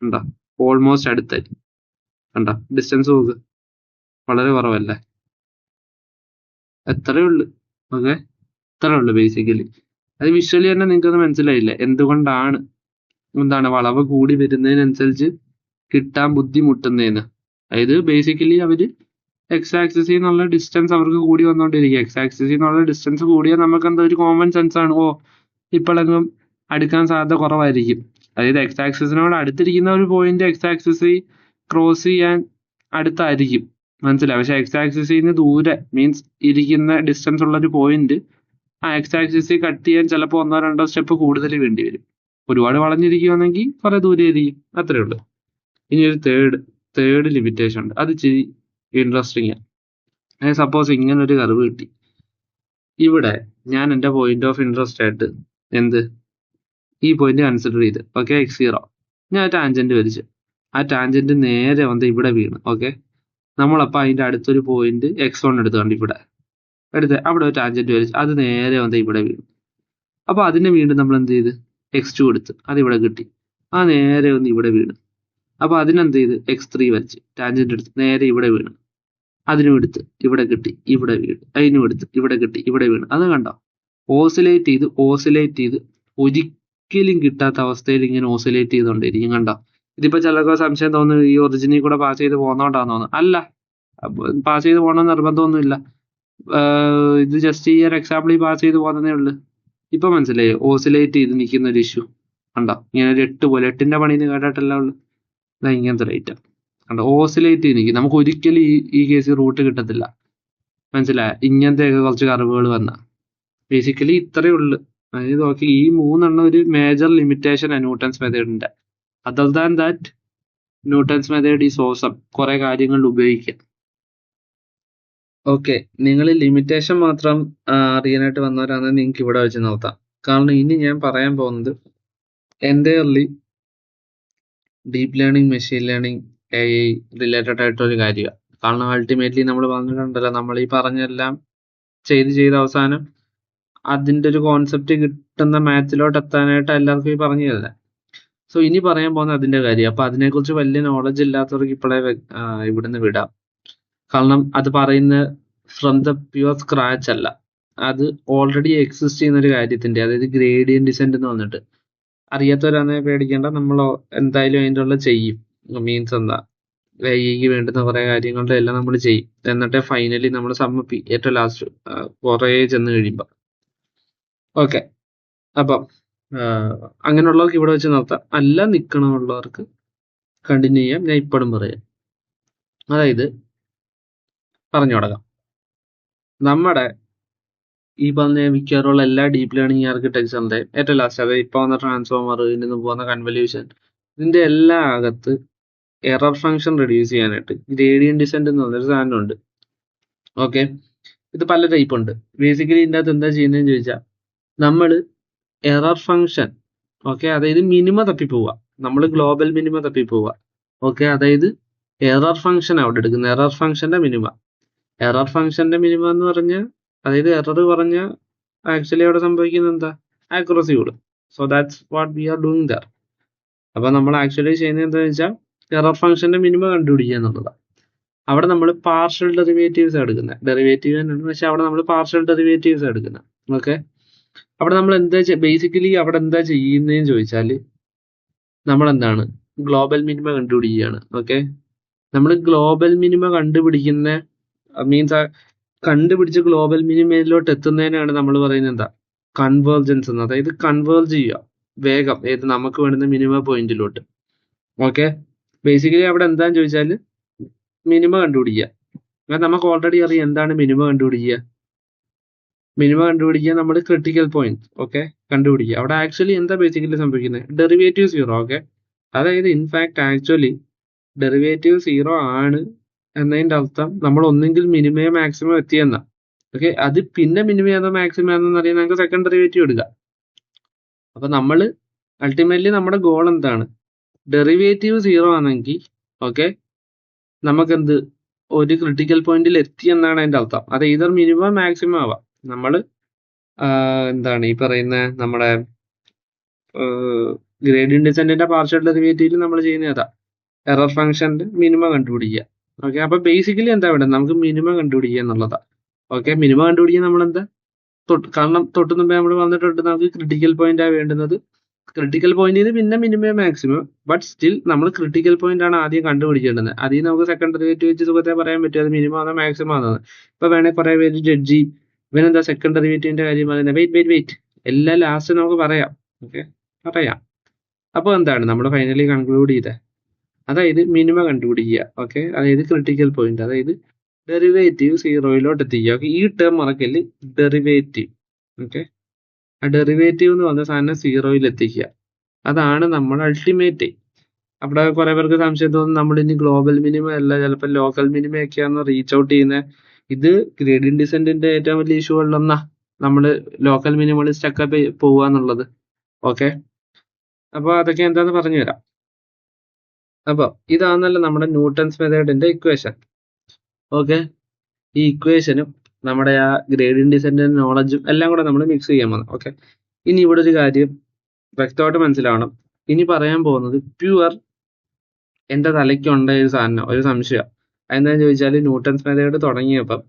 കണ്ടോ? ഓൾമോസ്റ്റ് അടുത്തായി, കണ്ടോ? ഡിസ്റ്റൻസ് നോക്ക്, വളരെ കുറവല്ലേ? എത്രയേ ഉള്ളു. ഓക്കെ, ഇത്രയേ ഉള്ളു ബേസിക്കലി. അത് വിഷ്വലി തന്നെ നിങ്ങൾക്കത് മനസ്സിലായില്ലേ എന്തുകൊണ്ടാണ് വളവ് കൂടി വരുന്നതിനനുസരിച്ച് കിട്ടാൻ ബുദ്ധിമുട്ടുന്നതെന്ന്. അതായത് ബേസിക്കലി അവര് എക്സ് ആക്സിസിൽ നിന്നുള്ള ഡിസ്റ്റൻസ് അവർക്ക് കൂടി വന്നുകൊണ്ടിരിക്കുക. എക്സ് ആക്സിസിൽ നിന്നുള്ള ഡിസ്റ്റൻസ് കൂടിയാൽ നമുക്ക് എന്താ ഒരു കോമൺ സെൻസ് ആണ്, ഓ ഇപ്പോഴെങ്കിലും അടുക്കാൻ സാധ്യത കുറവായിരിക്കും. അതായത് എക്സ് ആക്സിസിനോട് അടുത്തിരിക്കുന്ന ഒരു പോയിന്റ് എക്സ് ആക്സിസ് ക്രോസ് ചെയ്യാൻ അടുത്തായിരിക്കും, മനസ്സിലായി. പക്ഷെ എക്സ് ആക്സിസിൽ നിന്ന് ദൂരെ മീൻസ് ഇരിക്കുന്ന ഡിസ്റ്റൻസ് ഉള്ള ഒരു പോയിന്റ് ആ എക്സ് ആക്സിസിൽ കട്ട് ചെയ്യാൻ ചിലപ്പോൾ 1-2 സ്റ്റെപ്പ് കൂടുതൽ വേണ്ടി വരും. ഒരുപാട് വളഞ്ഞിരിക്കുകയാണെങ്കിൽ കുറെ ദൂരെ ആയിരിക്കും, അത്രേ ഉള്ളൂ. ഇനി ഒരു തേർഡ് ലിമിറ്റേഷൻ ഉണ്ട്, അത് ഇച്ചിരി ഇൻട്രസ്റ്റിംഗ് ആണ്. അതായത് സപ്പോസ് ഇങ്ങനെ ഒരു കർവ് കിട്ടി. ഇവിടെ ഞാൻ എൻ്റെ പോയിന്റ് ഓഫ് ഇൻട്രസ്റ്റ് ആയിട്ട് ഈ പോയിന്റ് കൺസിഡർ ചെയ്ത്, ഓക്കെ, x0 ഞാൻ ടാൻജന്റ് വരച്ചു. ആ ടാൻജന്റ് നേരെ വന്ന് ഇവിടെ വീണ്. ഓക്കെ, നമ്മളപ്പോൾ അതിന്റെ അടുത്തൊരു പോയിന്റ് x1 എടുത്തുകൊണ്ട് ഇവിടെ അവിടെ ഒരു ടാൻജന്റ് വരച്ചു, അത് നേരെ വന്ന് ഇവിടെ വീണു. അപ്പൊ അതിനെ വീണ്ടും നമ്മൾ എന്ത് ചെയ്ത് x2 എടുത്ത്, അത് ഇവിടെ കിട്ടി. ആ നേരെ വന്ന് ഇവിടെ വീണ്. അപ്പൊ അതിനെന്ത് ചെയ്ത് x3 വരച്ച് ടാൻജന്റ് എടുത്ത് നേരെ ഇവിടെ വീണ്. അതിനും എടുത്ത് ഇവിടെ കിട്ടി, ഇവിടെ വീണ്. അതിനും എടുത്ത് ഇവിടെ കിട്ടി, ഇവിടെ വീണ്. അത് കണ്ടോ, ഓസിലേറ്റ് ചെയ്ത് ഒരിക്കലും കിട്ടാത്ത അവസ്ഥയിൽ ഇങ്ങനെ ഓസിലേറ്റ് ചെയ്തുകൊണ്ടിരിക്കും. കണ്ടോ, ഇതിപ്പോ ചിലർക്ക് സംശയം തോന്നുന്നു ഈ ഒറിജിനിൽ കൂടെ പാസ് ചെയ്ത് പോകുന്നോണ്ടാന്ന് തോന്നുന്നു. അല്ല, പാസ് ചെയ്ത് പോകണമെന്ന് നിർബന്ധമൊന്നുമില്ല. ഇത് ജസ്റ്റ് ഈ ഒരു എക്സാമ്പിളിൽ പാസ് ചെയ്ത് പോകുന്നതേ ഉള്ളൂ. ഇപ്പൊ മനസ്സിലായി ഓസിലേറ്റ് ചെയ്ത് നിൽക്കുന്ന ഒരു ഇഷ്യൂ കണ്ടോ, ഇങ്ങനെ ഒരു 8 പോലെ 8ന്റെ പണിന്ന് കേട്ടിട്ടല്ല ഉള്ളു. ഇങ്ങനത്തെ റേറ്റ് കണ്ടോ, ഓസിലേറ്റ് ചെയ്ത് നിൽക്കും. നമുക്ക് ഒരിക്കലും ഈ കേസിൽ റൂട്ട് കിട്ടത്തില്ല, മനസ്സിലായ. ഇങ്ങനത്തെയൊക്കെ കുറച്ച് കർവുകൾ വന്ന ബേസിക്കലി ഇത്രയേ ഉള്ളു. അതായത് ഓക്കെ, ഈ 3 ഒരു മേജർ ലിമിറ്റേഷൻ ന്യൂട്ടൺസ് മെത്തേഡിന്റെ. Other than that Newton's method is awesome, കുറെ കാര്യങ്ങളിൽ ഉപയോഗിക്കാം. ഓക്കെ, നിങ്ങൾ ലിമിറ്റേഷൻ മാത്രം അറിയാനായിട്ട് വന്നവരാണെങ്കിൽ നിങ്ങൾക്ക് ഇവിടെ വെച്ച് നോക്കാം. കാരണം ഇനി ഞാൻ പറയാൻ പോകുന്നത് entirely deep learning, machine learning, AI related ആയിട്ടൊരു കാര്യമാണ്. കാരണം അൾട്ടിമേറ്റ്ലി നമ്മൾ പറഞ്ഞിട്ടുണ്ടല്ലോ, നമ്മൾ ഈ പറഞ്ഞെല്ലാം ചെയ്ത് അവസാനം അതിൻ്റെ ഒരു കോൺസെപ്റ്റ് കിട്ടുന്ന മാത്സിലോട്ട് എത്താനായിട്ട് എല്ലാവർക്കും ഈ പറഞ്ഞു തരുന്നത്. സോ ഇനി പറയാൻ പോകുന്ന അതിന്റെ കാര്യം. അപ്പൊ അതിനെക്കുറിച്ച് വലിയ നോളജ് ഇല്ലാത്തവർക്ക് ഇപ്പോഴേ ഇവിടുന്ന് വിടാം. കാരണം അത് പറയുന്ന ഫ്രം ദ പ്യുവർ സ്ക്രാച്ച് അല്ല, അത് ഓൾറെഡി എക്സിസ്റ്റ് ചെയ്യുന്ന ഒരു കാര്യത്തിന്റെ, അതായത് ഗ്രേഡിയൻ ഡിസെന്റ് എന്ന് വന്നിട്ട്. അറിയാത്തവരാണെങ്കിൽ പേടിക്കേണ്ട, നമ്മൾ എന്തായാലും അതിൻ്റെ ഉള്ള ചെയ്യും. മീൻസ് എന്താ, AIക്ക് വേണ്ടുന്ന കുറെ കാര്യങ്ങളുടെ എല്ലാം നമ്മൾ ചെയ്യും. എന്നിട്ട് ഫൈനലി നമ്മൾ സമ്മപ്പി ഏറ്റവും ലാസ്റ്റ് കുറെ ചെന്ന് കഴിയുമ്പോൾ. ഓക്കെ, അപ്പം അങ്ങനെയുള്ളവർക്ക് ഇവിടെ വെച്ച് നിർത്താം. അല്ല നിൽക്കണമുള്ളവർക്ക് കണ്ടിന്യൂ ചെയ്യാം. ഞാൻ ഇപ്പോഴും പറയാം. അതായത് പറഞ്ഞു തുടങ്ങാം. നമ്മുടെ ഈ പറഞ്ഞ മിക്കവാറുള്ള എല്ലാ ഡീപ്പ് ലേണിംഗ് ആർക്കിടെക്ചറിന്റെ ഏറ്റവും ലാസ്റ്റ്, അതായത് ഇപ്പൊ വന്ന ട്രാൻസ്ഫോമർ, ഇതിന് പോകുന്ന കൺവല്യൂഷൻ, ഇതിന്റെ എല്ലാ അകത്ത് എറർ ഫംഗ്ഷൻ റെഡ്യൂസ് ചെയ്യാനായിട്ട് ഗ്രേഡിയൻ ഡിസെന്റ് എന്ന് പറഞ്ഞൊരു സാധനമുണ്ട്. ഓക്കെ, ഇത് പല ടൈപ്പ് ഉണ്ട്. ബേസിക്കലി ഇതിൻ്റെ അകത്ത് എന്താ ചെയ്യുന്നതെന്ന് ചോദിച്ചാൽ, നമ്മൾ എറർ ഫംഗ്ഷൻ, ഓക്കെ, അതായത് മിനിമ തപ്പിപ്പോവുക, നമ്മൾ ഗ്ലോബൽ മിനിമ തപ്പിപ്പോവുക. ഓക്കെ, അതായത് എറർ ഫംഗ്ഷൻ അവിടെ എടുക്കുന്നത്, എറർ ഫംഗ്ഷന്റെ മിനിമ. എറർ ഫംഗ്ഷന്റെ മിനിമ എന്ന് പറഞ്ഞാൽ, അതായത് എറർ പറഞ്ഞാൽ ആക്ച്വലി അവിടെ സംഭവിക്കുന്നത് എന്താ, ആക്യുറസി കൂടും. So that's what we are doing there. അപ്പൊ നമ്മൾ ആക്ച്വലി ചെയ്യുന്നത് എന്താണെന്ന് വെച്ചാൽ എറർ ഫംഗ്ഷന്റെ മിനിമ കണ്ടുപിടിക്കുക എന്നുള്ളതാണ്. അവിടെ നമ്മൾ പാർഷ്യൽ ഡെറിവേറ്റീവ്സ് എടുക്കുന്നത്, ഡെറിവേറ്റീവ് തന്നെയാണ്, പക്ഷെ അവിടെ നമ്മൾ പാർഷ്യൽ ഡെറിവേറ്റീവ്സ് എടുക്കുന്നത്. ഓക്കെ, അവിടെ നമ്മൾ എന്താ ബേസിക്കലി അവിടെ എന്താ ചെയ്യുന്നതെന്ന് ചോദിച്ചാൽ, നമ്മൾ എന്താണ് ഗ്ലോബൽ മിനിമ കണ്ടുപിടിക്കുകയാണ്. ഓക്കെ, നമ്മൾ ഗ്ലോബൽ മിനിമ കണ്ടുപിടിക്കുന്ന മീൻസ് കണ്ടുപിടിച്ച് ഗ്ലോബൽ മിനിമയിലോട്ട് എത്തുന്നതിനാണ് നമ്മൾ പറയുന്നത് എന്താ, കൺവേർജൻസ് എന്ന്. അതായത് കൺവേർജ് ചെയ്യുക വേഗം ഏത് നമുക്ക് വേണ്ടുന്ന മിനിമ പോയിന്റിലോട്ട്. ഓക്കെ, ബേസിക്കലി അവിടെ എന്താന്ന് ചോദിച്ചാൽ മിനിമ കണ്ടുപിടിക്കുക. അങ്ങനെ നമുക്ക് ഓൾറെഡി അറിയാം എന്താണ് മിനിമ കണ്ടുപിടിക്കുക. മിനിമ കണ്ടുപിടിക്കുക നമ്മൾ ക്രിട്ടിക്കൽ പോയിന്റ്, ഓക്കെ, കണ്ടുപിടിക്കുക. അവിടെ ആക്ച്വലി എന്താ ബേസിക്കലി സംഭവിക്കുന്നത്, ഡെറിവേറ്റീവ് 0. ഓക്കെ, അതായത് ഇൻഫാക്ട് ആക്ച്വലി ഡെറിവേറ്റീവ് 0 ആണ് എന്നതിന്റെ അർത്ഥം നമ്മൾ ഒന്നെങ്കിൽ മിനിമയോ മാക്സിമം എത്തിയെന്ന. ഓക്കെ, അത് പിന്നെ മിനിമയാണോ മാക്സിമം ആണെന്ന് അറിയാൻ നമുക്ക് സെക്കൻഡ് ഡെറിവേറ്റീവ് എടുക്കാം. അപ്പൊ നമ്മൾ അൾട്ടിമേറ്റ്ലി നമ്മുടെ ഗോൾ എന്താണ്, ഡെറിവേറ്റീവ് 0 ആണെങ്കിൽ ഓക്കെ നമുക്കെന്ത് ഒരു ക്രിട്ടിക്കൽ പോയിന്റിൽ എത്തി എന്നാണ് അതിന്റെ അർത്ഥം. അത് either മിനിമം മാക്സിമം ആവാം. നമ്മൾ എന്താണ് ഈ പറയുന്ന നമ്മുടെ ഗ്രേഡിയൻ ഡിസെന്റിന്റെ പാർഷ്യൽ ഡെറിവേറ്റീവ് നമ്മൾ ചെയ്യുന്ന ഏതാ, എറർ ഫംഗ്ഷന്റെ മിനിമം കണ്ടുപിടിക്കുക. ഓക്കെ, അപ്പൊ ബേസിക്കലി എന്താ വേണ്ടത്, നമുക്ക് മിനിമം കണ്ടുപിടിക്കുക എന്നുള്ളതാ. ഓക്കെ, മിനിമം കണ്ടുപിടിക്കാൻ നമ്മൾ എന്താ കാരണം തൊട്ട് മുമ്പേ നമ്മൾ വന്നിട്ടുണ്ട്, നമുക്ക് ക്രിട്ടിക്കൽ പോയിന്റ് ആ വേണ്ടുന്നത്. ക്രിട്ടിക്കൽ പോയിന്റിൽ പിന്നെ മിനിമം മാക്സിമം, ബട്ട് സ്റ്റിൽ നമ്മൾ ക്രിട്ടിക്കൽ പോയിന്റ് ആണ് ആദ്യം കണ്ടുപിടിക്കേണ്ടത്. അതിൽ നമുക്ക് സെക്കൻഡ് ഡെറിവേറ്റീവ് വെച്ച് സുഖത്തെ പറയാൻ പറ്റും അത് മിനിമം ആണോ മാക്സിമം ആണോ. ഇപ്പൊ വേണേൽ കുറെ പേര് ജഡ്ജി ഇവനെന്താ സെക്കൻഡ് ഡെറിവേറ്റീവിന്റെ കാര്യം പറയുന്നത്, വെയിറ്റ് എല്ലാം ലാസ്റ്റ് നമുക്ക് പറയാം. ഓക്കെ, പറയാം. അപ്പോൾ എന്താണ് നമ്മൾ ഫൈനലി കൺക്ലൂഡ് ചെയ്തത്, അതായത് മിനിമം കണ്ടുപിടിക്കുക. ഓക്കെ, അതായത് ക്രിട്ടിക്കൽ പോയിന്റ്, അതായത് ഡെറിവേറ്റീവ് സീറോയിലോട്ട് എത്തിക്കുക. ഓക്കെ, ഈ ടേം മറക്കല്, ഡെറിവേറ്റീവ്. ഓക്കെ, ആ ഡെറിവേറ്റീവ് എന്ന് പറഞ്ഞ സാധനം സീറോയിൽ എത്തിക്കുക, അതാണ് നമ്മുടെ അൾട്ടിമേറ്റ്. അവിടെ കുറെ പേർക്ക് സംശയം തോന്നും നമ്മൾ ഇനി ഗ്ലോബൽ മിനിമം അല്ല ചിലപ്പോൾ ലോക്കൽ മിനിമം ഒക്കെയാണ് റീച്ച് ഔട്ട് ചെയ്യുന്നത്. ഇത് ഗ്രേഡിയന്റ് ഡിസെന്റിന്റെ ഏറ്റവും വലിയ ഇഷ്യൂ ഉള്ളൊന്നാ നമ്മൾ ലോക്കൽ മിനിമത്തിൽ സ്റ്റക്ക് പോവുക എന്നുള്ളത്. ഓക്കെ, അപ്പോൾ അതൊക്കെ എന്താന്ന് പറഞ്ഞു തരാം. അപ്പോൾ ഇതാണല്ലോ നമ്മുടെ ന്യൂട്ടൺസ് മെത്തേഡിന്റെ ഇക്വേഷൻ. ഓക്കെ, ഈ ഇക്വേഷനും നമ്മുടെ ആ ഗ്രേഡിയന്റ് ഡിസെന്റിന്റെ നോളജും എല്ലാം കൂടെ നമ്മൾ മിക്സ് ചെയ്യാൻ പോകുന്നത്. ഓക്കെ, ഇനി ഇവിടെ ഒരു കാര്യം വ്യക്തമായിട്ട് മനസ്സിലാവണം. ഇനി പറയാൻ പോകുന്നത് പ്യുവർ എന്റെ തലയ്ക്കുണ്ട ഒരു സാധനം, ഒരു സംശയം. എന്താണെന്ന് ചോദിച്ചാൽ ന്യൂട്ടൺസ് മെത്തേഡ് തുടങ്ങിയപ്പം,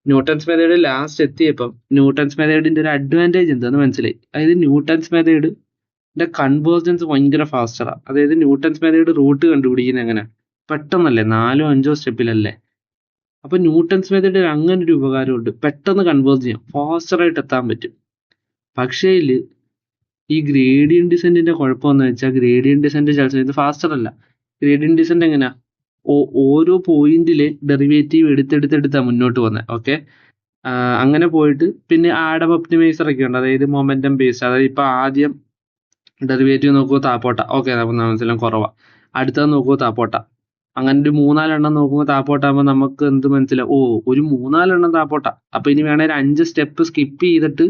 ന്യൂട്ടൺസ് മെത്തേഡ് ലാസ്റ്റ് എത്തിയപ്പം ന്യൂട്ടൺസ് മെത്തേഡിന്റെ ഒരു അഡ്വാൻറ്റേജ് എന്താന്ന് മനസ്സിലായി. അതായത് ന്യൂട്ടൺസ് മെത്തേഡിന്റെ കൺവേർജൻസ് ഭയങ്കര ഫാസ്റ്ററാണ്. അതായത് ന്യൂട്ടൺസ് മെത്തേഡ് റൂട്ട് കണ്ടുപിടിക്കുന്നത് എങ്ങനെ പെട്ടെന്നല്ലേ, 4 or 5 സ്റ്റെപ്പിലല്ലേ. അപ്പൊ ന്യൂട്ടൺസ് മെത്തേഡ് അങ്ങനെ ഒരു ഉപകാരമുണ്ട്, പെട്ടെന്ന് കൺവേർജ് ചെയ്യാം, ഫാസ്റ്ററായിട്ട് എത്താൻ പറ്റും. പക്ഷേ ഈ ഗ്രേഡിയന്റ് ഡിസെന്റിന്റെ കുഴപ്പമെന്ന് വെച്ചാൽ ഗ്രേഡിയന്റ് ഡിസെന്റ് ചില സമയത്ത് ഫാസ്റ്റർ അല്ല. ഗ്രേഡിയന്റ് ഡിസെന്റ് എങ്ങനെയാ, ഓരോ പോയിന്റിലെ ഡെറിവേറ്റീവ് എടുത്തെടുത്തെടുത്താ മുന്നോട്ട് പോകുന്നത്. ഓക്കെ, അങ്ങനെ പോയിട്ട് പിന്നെ ആഡം ഒപ്റ്റിമൈസർ ഒക്കെ ഉണ്ട്, അതായത് മൊമെന്റം ബേസ്ഡ്. അതായത് ഇപ്പൊ ആദ്യം ഡെറിവേറ്റീവ് നോക്കുമോ താപ്പോട്ട, ഓക്കെ മനസ്സിലും കുറവാ. അടുത്തത് നോക്കുമോ താപ്പോട്ട. അങ്ങനെ ഒരു 3-4 നോക്കുമ്പോൾ താപ്പോട്ടാകുമ്പോൾ നമുക്ക് എന്ത് മനസ്സിലാവും, ഒരു 3-4 താപ്പോട്ട. അപ്പൊ ഇനി വേണേൽ 5 സ്റ്റെപ്പ് സ്കിപ്പ് ചെയ്തിട്ട്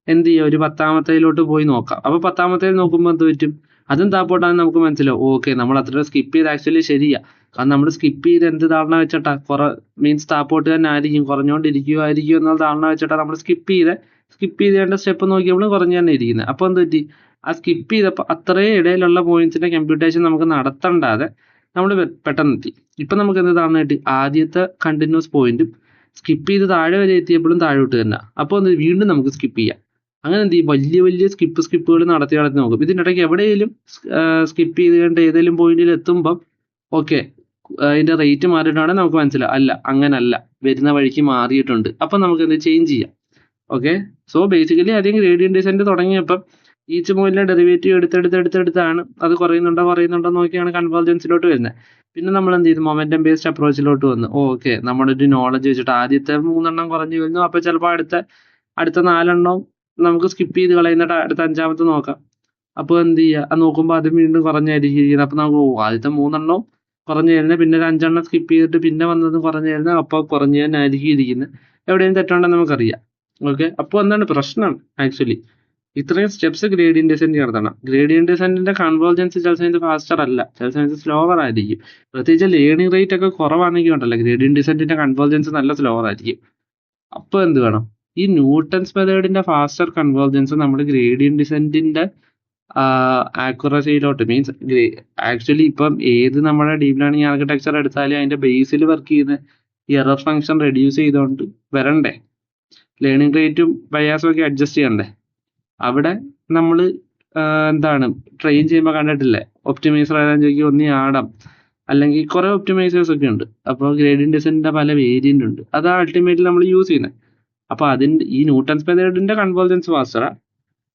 എന്ത് ചെയ്യുക, ഒരു 10ാമത്തേലോട്ട് പോയി നോക്കാം. അപ്പൊ 10ാമത്തേൽ നോക്കുമ്പോൾ എന്ത് പറ്റും, അതും താപ്പോട്ടാന്ന് നമുക്ക് മനസ്സിലാവും. ഓക്കെ, നമ്മൾ അത്ര സ്കിപ്പ് ചെയ്ത് ആക്ച്വലി ശരിയാ. കാരണം നമ്മൾ സ്കിപ്പ് ചെയ്ത് എന്ത് ധാരണ വെച്ചിട്ടാ, മീൻസ് താപ്പോട്ട് തന്നെ ആയിരിക്കും, കുറഞ്ഞുകൊണ്ടിരിക്കുമായിരിക്കും എന്നുള്ള ധാരണ വെച്ചിട്ടാ നമ്മൾ സ്കിപ്പ് ചെയ്തേണ്ട സ്റ്റെപ്പ് നോക്കിയപ്പോഴും കുറഞ്ഞു തന്നെ ഇരിക്കുന്നത്. അപ്പൊ എന്ത് പറ്റി, ആ സ്കിപ്പ് ചെയ്തപ്പോൾ അത്രയും ഇടയിലുള്ള പോയിന്റ്സിന്റെ കമ്പ്യൂട്ടേഷൻ നമുക്ക് നടത്തണ്ടാതെ നമ്മൾ പെട്ടെന്ന് എത്തി. ഇപ്പൊ നമുക്ക് എന്ത് ധാരണ കിട്ടി, ആദ്യത്തെ കണ്ടിന്യൂസ് പോയിന്റും സ്കിപ്പ് ചെയ്ത് താഴെ വരെ എത്തിയപ്പോഴും താഴോട്ട് തന്നെ. അപ്പോൾ എന്ത് വീണ്ടും നമുക്ക് സ്കിപ്പ് ചെയ്യാം. അങ്ങനെ എന്ത് ചെയ്യും, വലിയ സ്കിപ്പുകൾ നടത്തി നോക്കും. ഇതിനിടയ്ക്ക് എവിടെയെങ്കിലും സ്കിപ്പ് ചെയ്ത് കണ്ട് ഏതെങ്കിലും പോയിന്റിൽ എത്തുമ്പം ഓക്കെ അതിന്റെ റേറ്റ് മാറിയിട്ടാണെങ്കിൽ നമുക്ക് മനസ്സിലാവും, അല്ല അങ്ങനല്ല, വരുന്ന വഴിക്ക് മാറിയിട്ടുണ്ട്. അപ്പം നമുക്ക് എന്ത് ചേഞ്ച് ചെയ്യാം. ഓക്കെ, സോ ബേസിക്കലി ആദ്യം ഗ്രേഡിയന്റ് ഡിസെന്റ് തുടങ്ങിയപ്പം ഈച്ച് പോയിന്റിലെ ഡെറിവേറ്റീവ് എടുത്തെടുത്താണ് അത് കുറയുന്നുണ്ടോ നോക്കിയാണ് കൺവേർജൻസിലോട്ട് വരുന്നത്. പിന്നെ നമ്മൾ എന്ത് ചെയ്തു, മൊമെന്റം ബേസ്ഡ് അപ്രോച്ചിലോട്ട് വന്നു. ഓക്കെ, നമ്മുടെ ഒരു നോളജ് വെച്ചിട്ട് ആദ്യത്തെ 3 കുറഞ്ഞു വരുന്നു, അപ്പൊ ചിലപ്പോൾ അടുത്ത 4 നമുക്ക് സ്കിപ്പ് ചെയ്ത് കളയുന്നിട്ട് അടുത്ത 5ാമത്തെ നോക്കാം. അപ്പോൾ എന്ത് ചെയ്യുക, നോക്കുമ്പോൾ അത് വീണ്ടും കുറഞ്ഞായിരിക്കും ഇരിക്കുന്നത്. അപ്പൊ നമുക്ക് ആദ്യത്തെ 3 കുറഞ്ഞു തരുന്നത്, പിന്നെ ഒരു 5 സ്കിപ്പ് ചെയ്തിട്ട് പിന്നെ വന്നത് കുറഞ്ഞു തരുന്നത്, അപ്പോൾ കുറഞ്ഞു തന്നെ ആയിരിക്കും ഇരിക്കുന്നത്. എവിടെയും തെറ്റുണ്ടെന്ന് നമുക്കറിയാം. ഓക്കെ, അപ്പോൾ എന്താണ് പ്രശ്നം, ആക്ച്വലി ഇത്രയും സ്റ്റെപ്സ് ഗ്രേഡിയന്റ് ഡിസെന്റ് നടത്തണം. ഗ്രേഡിയന്റ് ഡിസെന്റിന്റെ കൺവേർജൻസ് ചില സമയത്ത് ഫാസ്റ്റർ അല്ല, ചില സമയത്ത് സ്ലോവർ ആയിരിക്കും. പ്രത്യേകിച്ച് ലേണിംഗ് റേറ്റ് ഒക്കെ കുറവാണെങ്കിൽ ഉണ്ടല്ലോ, ഗ്രേഡിയന്റ് ഡിസെന്റിന്റെ കൺവേർജൻസ് നല്ല സ്ലോവർ ആയിരിക്കും. അപ്പോൾ എന്ത് വേണം, ഈ ന്യൂട്ടൺസ് മെത്തേഡിന്റെ ഫാസ്റ്റർ കൺവേർജൻസ് നമ്മൾ ഗ്രേഡിയന്റ് ഡിസെന്റിന്റെ ആക്യുറസിയിലോട്ട്, മീൻസ് ആക്ച്വലി ഇപ്പം ഏത് നമ്മുടെ ഡീപ് ലേണിംഗ് ആർക്കിടെക്ചർ എടുത്താലും അതിന്റെ ബേസിൽ വർക്ക് ചെയ്യുന്ന ഈ എറർ ഫംഗ്ഷൻ റെഡ്യൂസ് ചെയ്തുകൊണ്ട് വരണ്ടേ, ലേണിംഗ് റേറ്റും ബയാസും ഒക്കെ അഡ്ജസ്റ്റ് ചെയ്യണ്ടേ. അവിടെ നമ്മൾ എന്താണ് ട്രെയിൻ ചെയ്യുമ്പോൾ കണ്ടിട്ടില്ലേ, ഒപ്റ്റിമൈസർ ഏതാന്ന് ചോദിക്കും, ഒന്നി ആഡം അല്ലെങ്കിൽ കുറെ ഒപ്റ്റിമൈസേഴ്സ് ഒക്കെ ഉണ്ട്. അപ്പോൾ ഗ്രേഡിയന്റ് ഡിസെന്റിന്റെ പല വേരിയന്റ് ഉണ്ട്, അതാണ് അൾട്ടിമേറ്റ്ലി നമ്മൾ യൂസ് ചെയ്യുന്നത്. അപ്പൊ ഈ ന്യൂട്ടൺസ് മെത്തേഡിന്റെ കൺവേർജൻസ് ഫാസ്റ്ററാ.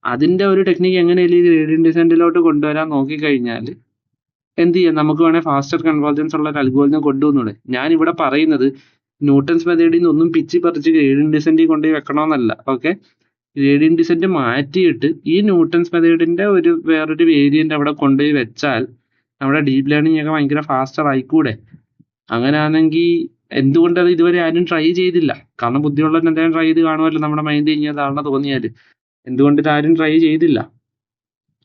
അതിന്റെ ഒരു ടെക്നിക്ക് എങ്ങനെയല്ലേ ഗ്രേഡിയന്റ് ഡിസെന്റിലോട്ട് കൊണ്ടുവരാൻ നോക്കിക്കഴിഞ്ഞാൽ എന്ത് ചെയ്യാം, നമുക്ക് വേണേൽ ഫാസ്റ്റർ കൺവേർജൻസ് ഉള്ള ഒരു അൽഗോരിതം കൊണ്ടുവന്നൂടെ. ഞാൻ ഇവിടെ പറയുന്നത് ന്യൂട്ടൺസ് മെത്തേഡിൽ നിന്ന് ഒന്നും പിച്ചി പറിച്ച് ഗ്രേഡിയന്റ് ഡിസെന്റിൽ കൊണ്ടുപോയി വെക്കണമെന്നല്ല. ഓക്കെ, ഗ്രേഡിയന്റ് ഡിസെന്റ് മാറ്റിയിട്ട് ഈ ന്യൂട്ടൺസ് മെത്തേഡിന്റെ വേറൊരു വേരിയന്റ് അവിടെ കൊണ്ടുപോയി വെച്ചാൽ നമ്മുടെ ഡീപ് ലേണിംഗ് ഒക്കെ ഭയങ്കര ഫാസ്റ്റർ ആയിക്കൂടെ. അങ്ങനെയാണെങ്കിൽ എന്തുകൊണ്ട് അത് ഇതുവരെ ആരും ട്രൈ ചെയ്തില്ല? കാരണം ബുദ്ധിയുള്ളവർ എന്തായാലും ട്രൈ ചെയ്ത് കാണുമല്ലോ, നമ്മുടെ മൈൻഡ് ഇങ്ങനെ ധാരണ തോന്നിയാൽ. എന്തുകൊണ്ട് ഇതാരും ട്രൈ ചെയ്തില്ല?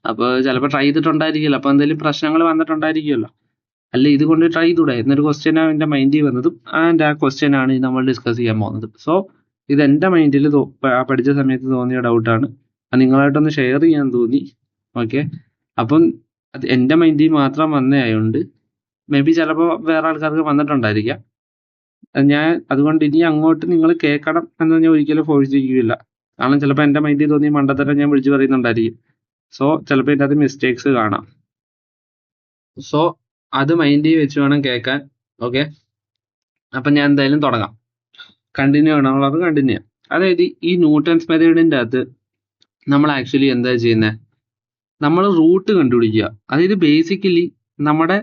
അപ്പോൾ ചിലപ്പോൾ ട്രൈ ചെയ്തിട്ടുണ്ടായിരിക്കുമല്ലോ, അപ്പോൾ എന്തെങ്കിലും പ്രശ്നങ്ങൾ വന്നിട്ടുണ്ടായിരിക്കുമല്ലോ. അല്ല ഇതുകൊണ്ട് ട്രൈ ചെയ്തൂടെ എന്നൊരു ക്വസ്റ്റ്യനാണ് എൻ്റെ മൈൻഡിൽ വന്നതും ആ ക്വസ്റ്റ്യനാണ് നമ്മൾ ഡിസ്കസ് ചെയ്യാൻ പോകുന്നത്. സോ ഇത് എൻ്റെ മൈൻഡിൽ പഠിച്ച സമയത്ത് തോന്നിയ ഡൗട്ടാണ്, അത് നിങ്ങളായിട്ടൊന്ന് ഷെയർ ചെയ്യാൻ തോന്നി. ഓക്കെ, അപ്പം അത് എൻ്റെ മൈൻഡിൽ മാത്രം വന്നതായതുകൊണ്ട് മേ ബി ചിലപ്പോൾ വേറെ ആൾക്കാർക്ക് വന്നിട്ടുണ്ടായിരിക്കാം. ഞാൻ അതുകൊണ്ട് ഇനി അങ്ങോട്ട് നിങ്ങൾ കേൾക്കണം എന്ന് ഞാൻ ഒരിക്കലും ഫോഴ്സ് ചെയ്യില്ല. കാരണം ചിലപ്പോൾ എൻ്റെ മൈൻഡിൽ തോന്നിയ മണ്ടത്തരം ഞാൻ വിളിച്ചു പറയുന്നുണ്ടായിരിക്കും. സോ ചിലപ്പോൾ ഇതിൻ്റെ അത് മിസ്റ്റേക്സ് കാണാം. സോ അത് മൈൻഡിൽ വെച്ച് വേണം കേൾക്കാൻ. ഓക്കെ, അപ്പം ഞാൻ എന്തായാലും തുടങ്ങാം. കണ്ടിന്യൂ ചെയ്യണമുള്ളത് കണ്ടിന്യൂ ചെയ്യാം. അതായത് ഈ ന്യൂട്ടൺസ് മെത്തേഡിൻ്റെ അകത്ത് നമ്മൾ ആക്ച്വലി എന്താ ചെയ്യുന്നത്, നമ്മൾ റൂട്ട് കണ്ടുപിടിക്കുക. അതായത് ബേസിക്കലി നമ്മുടെ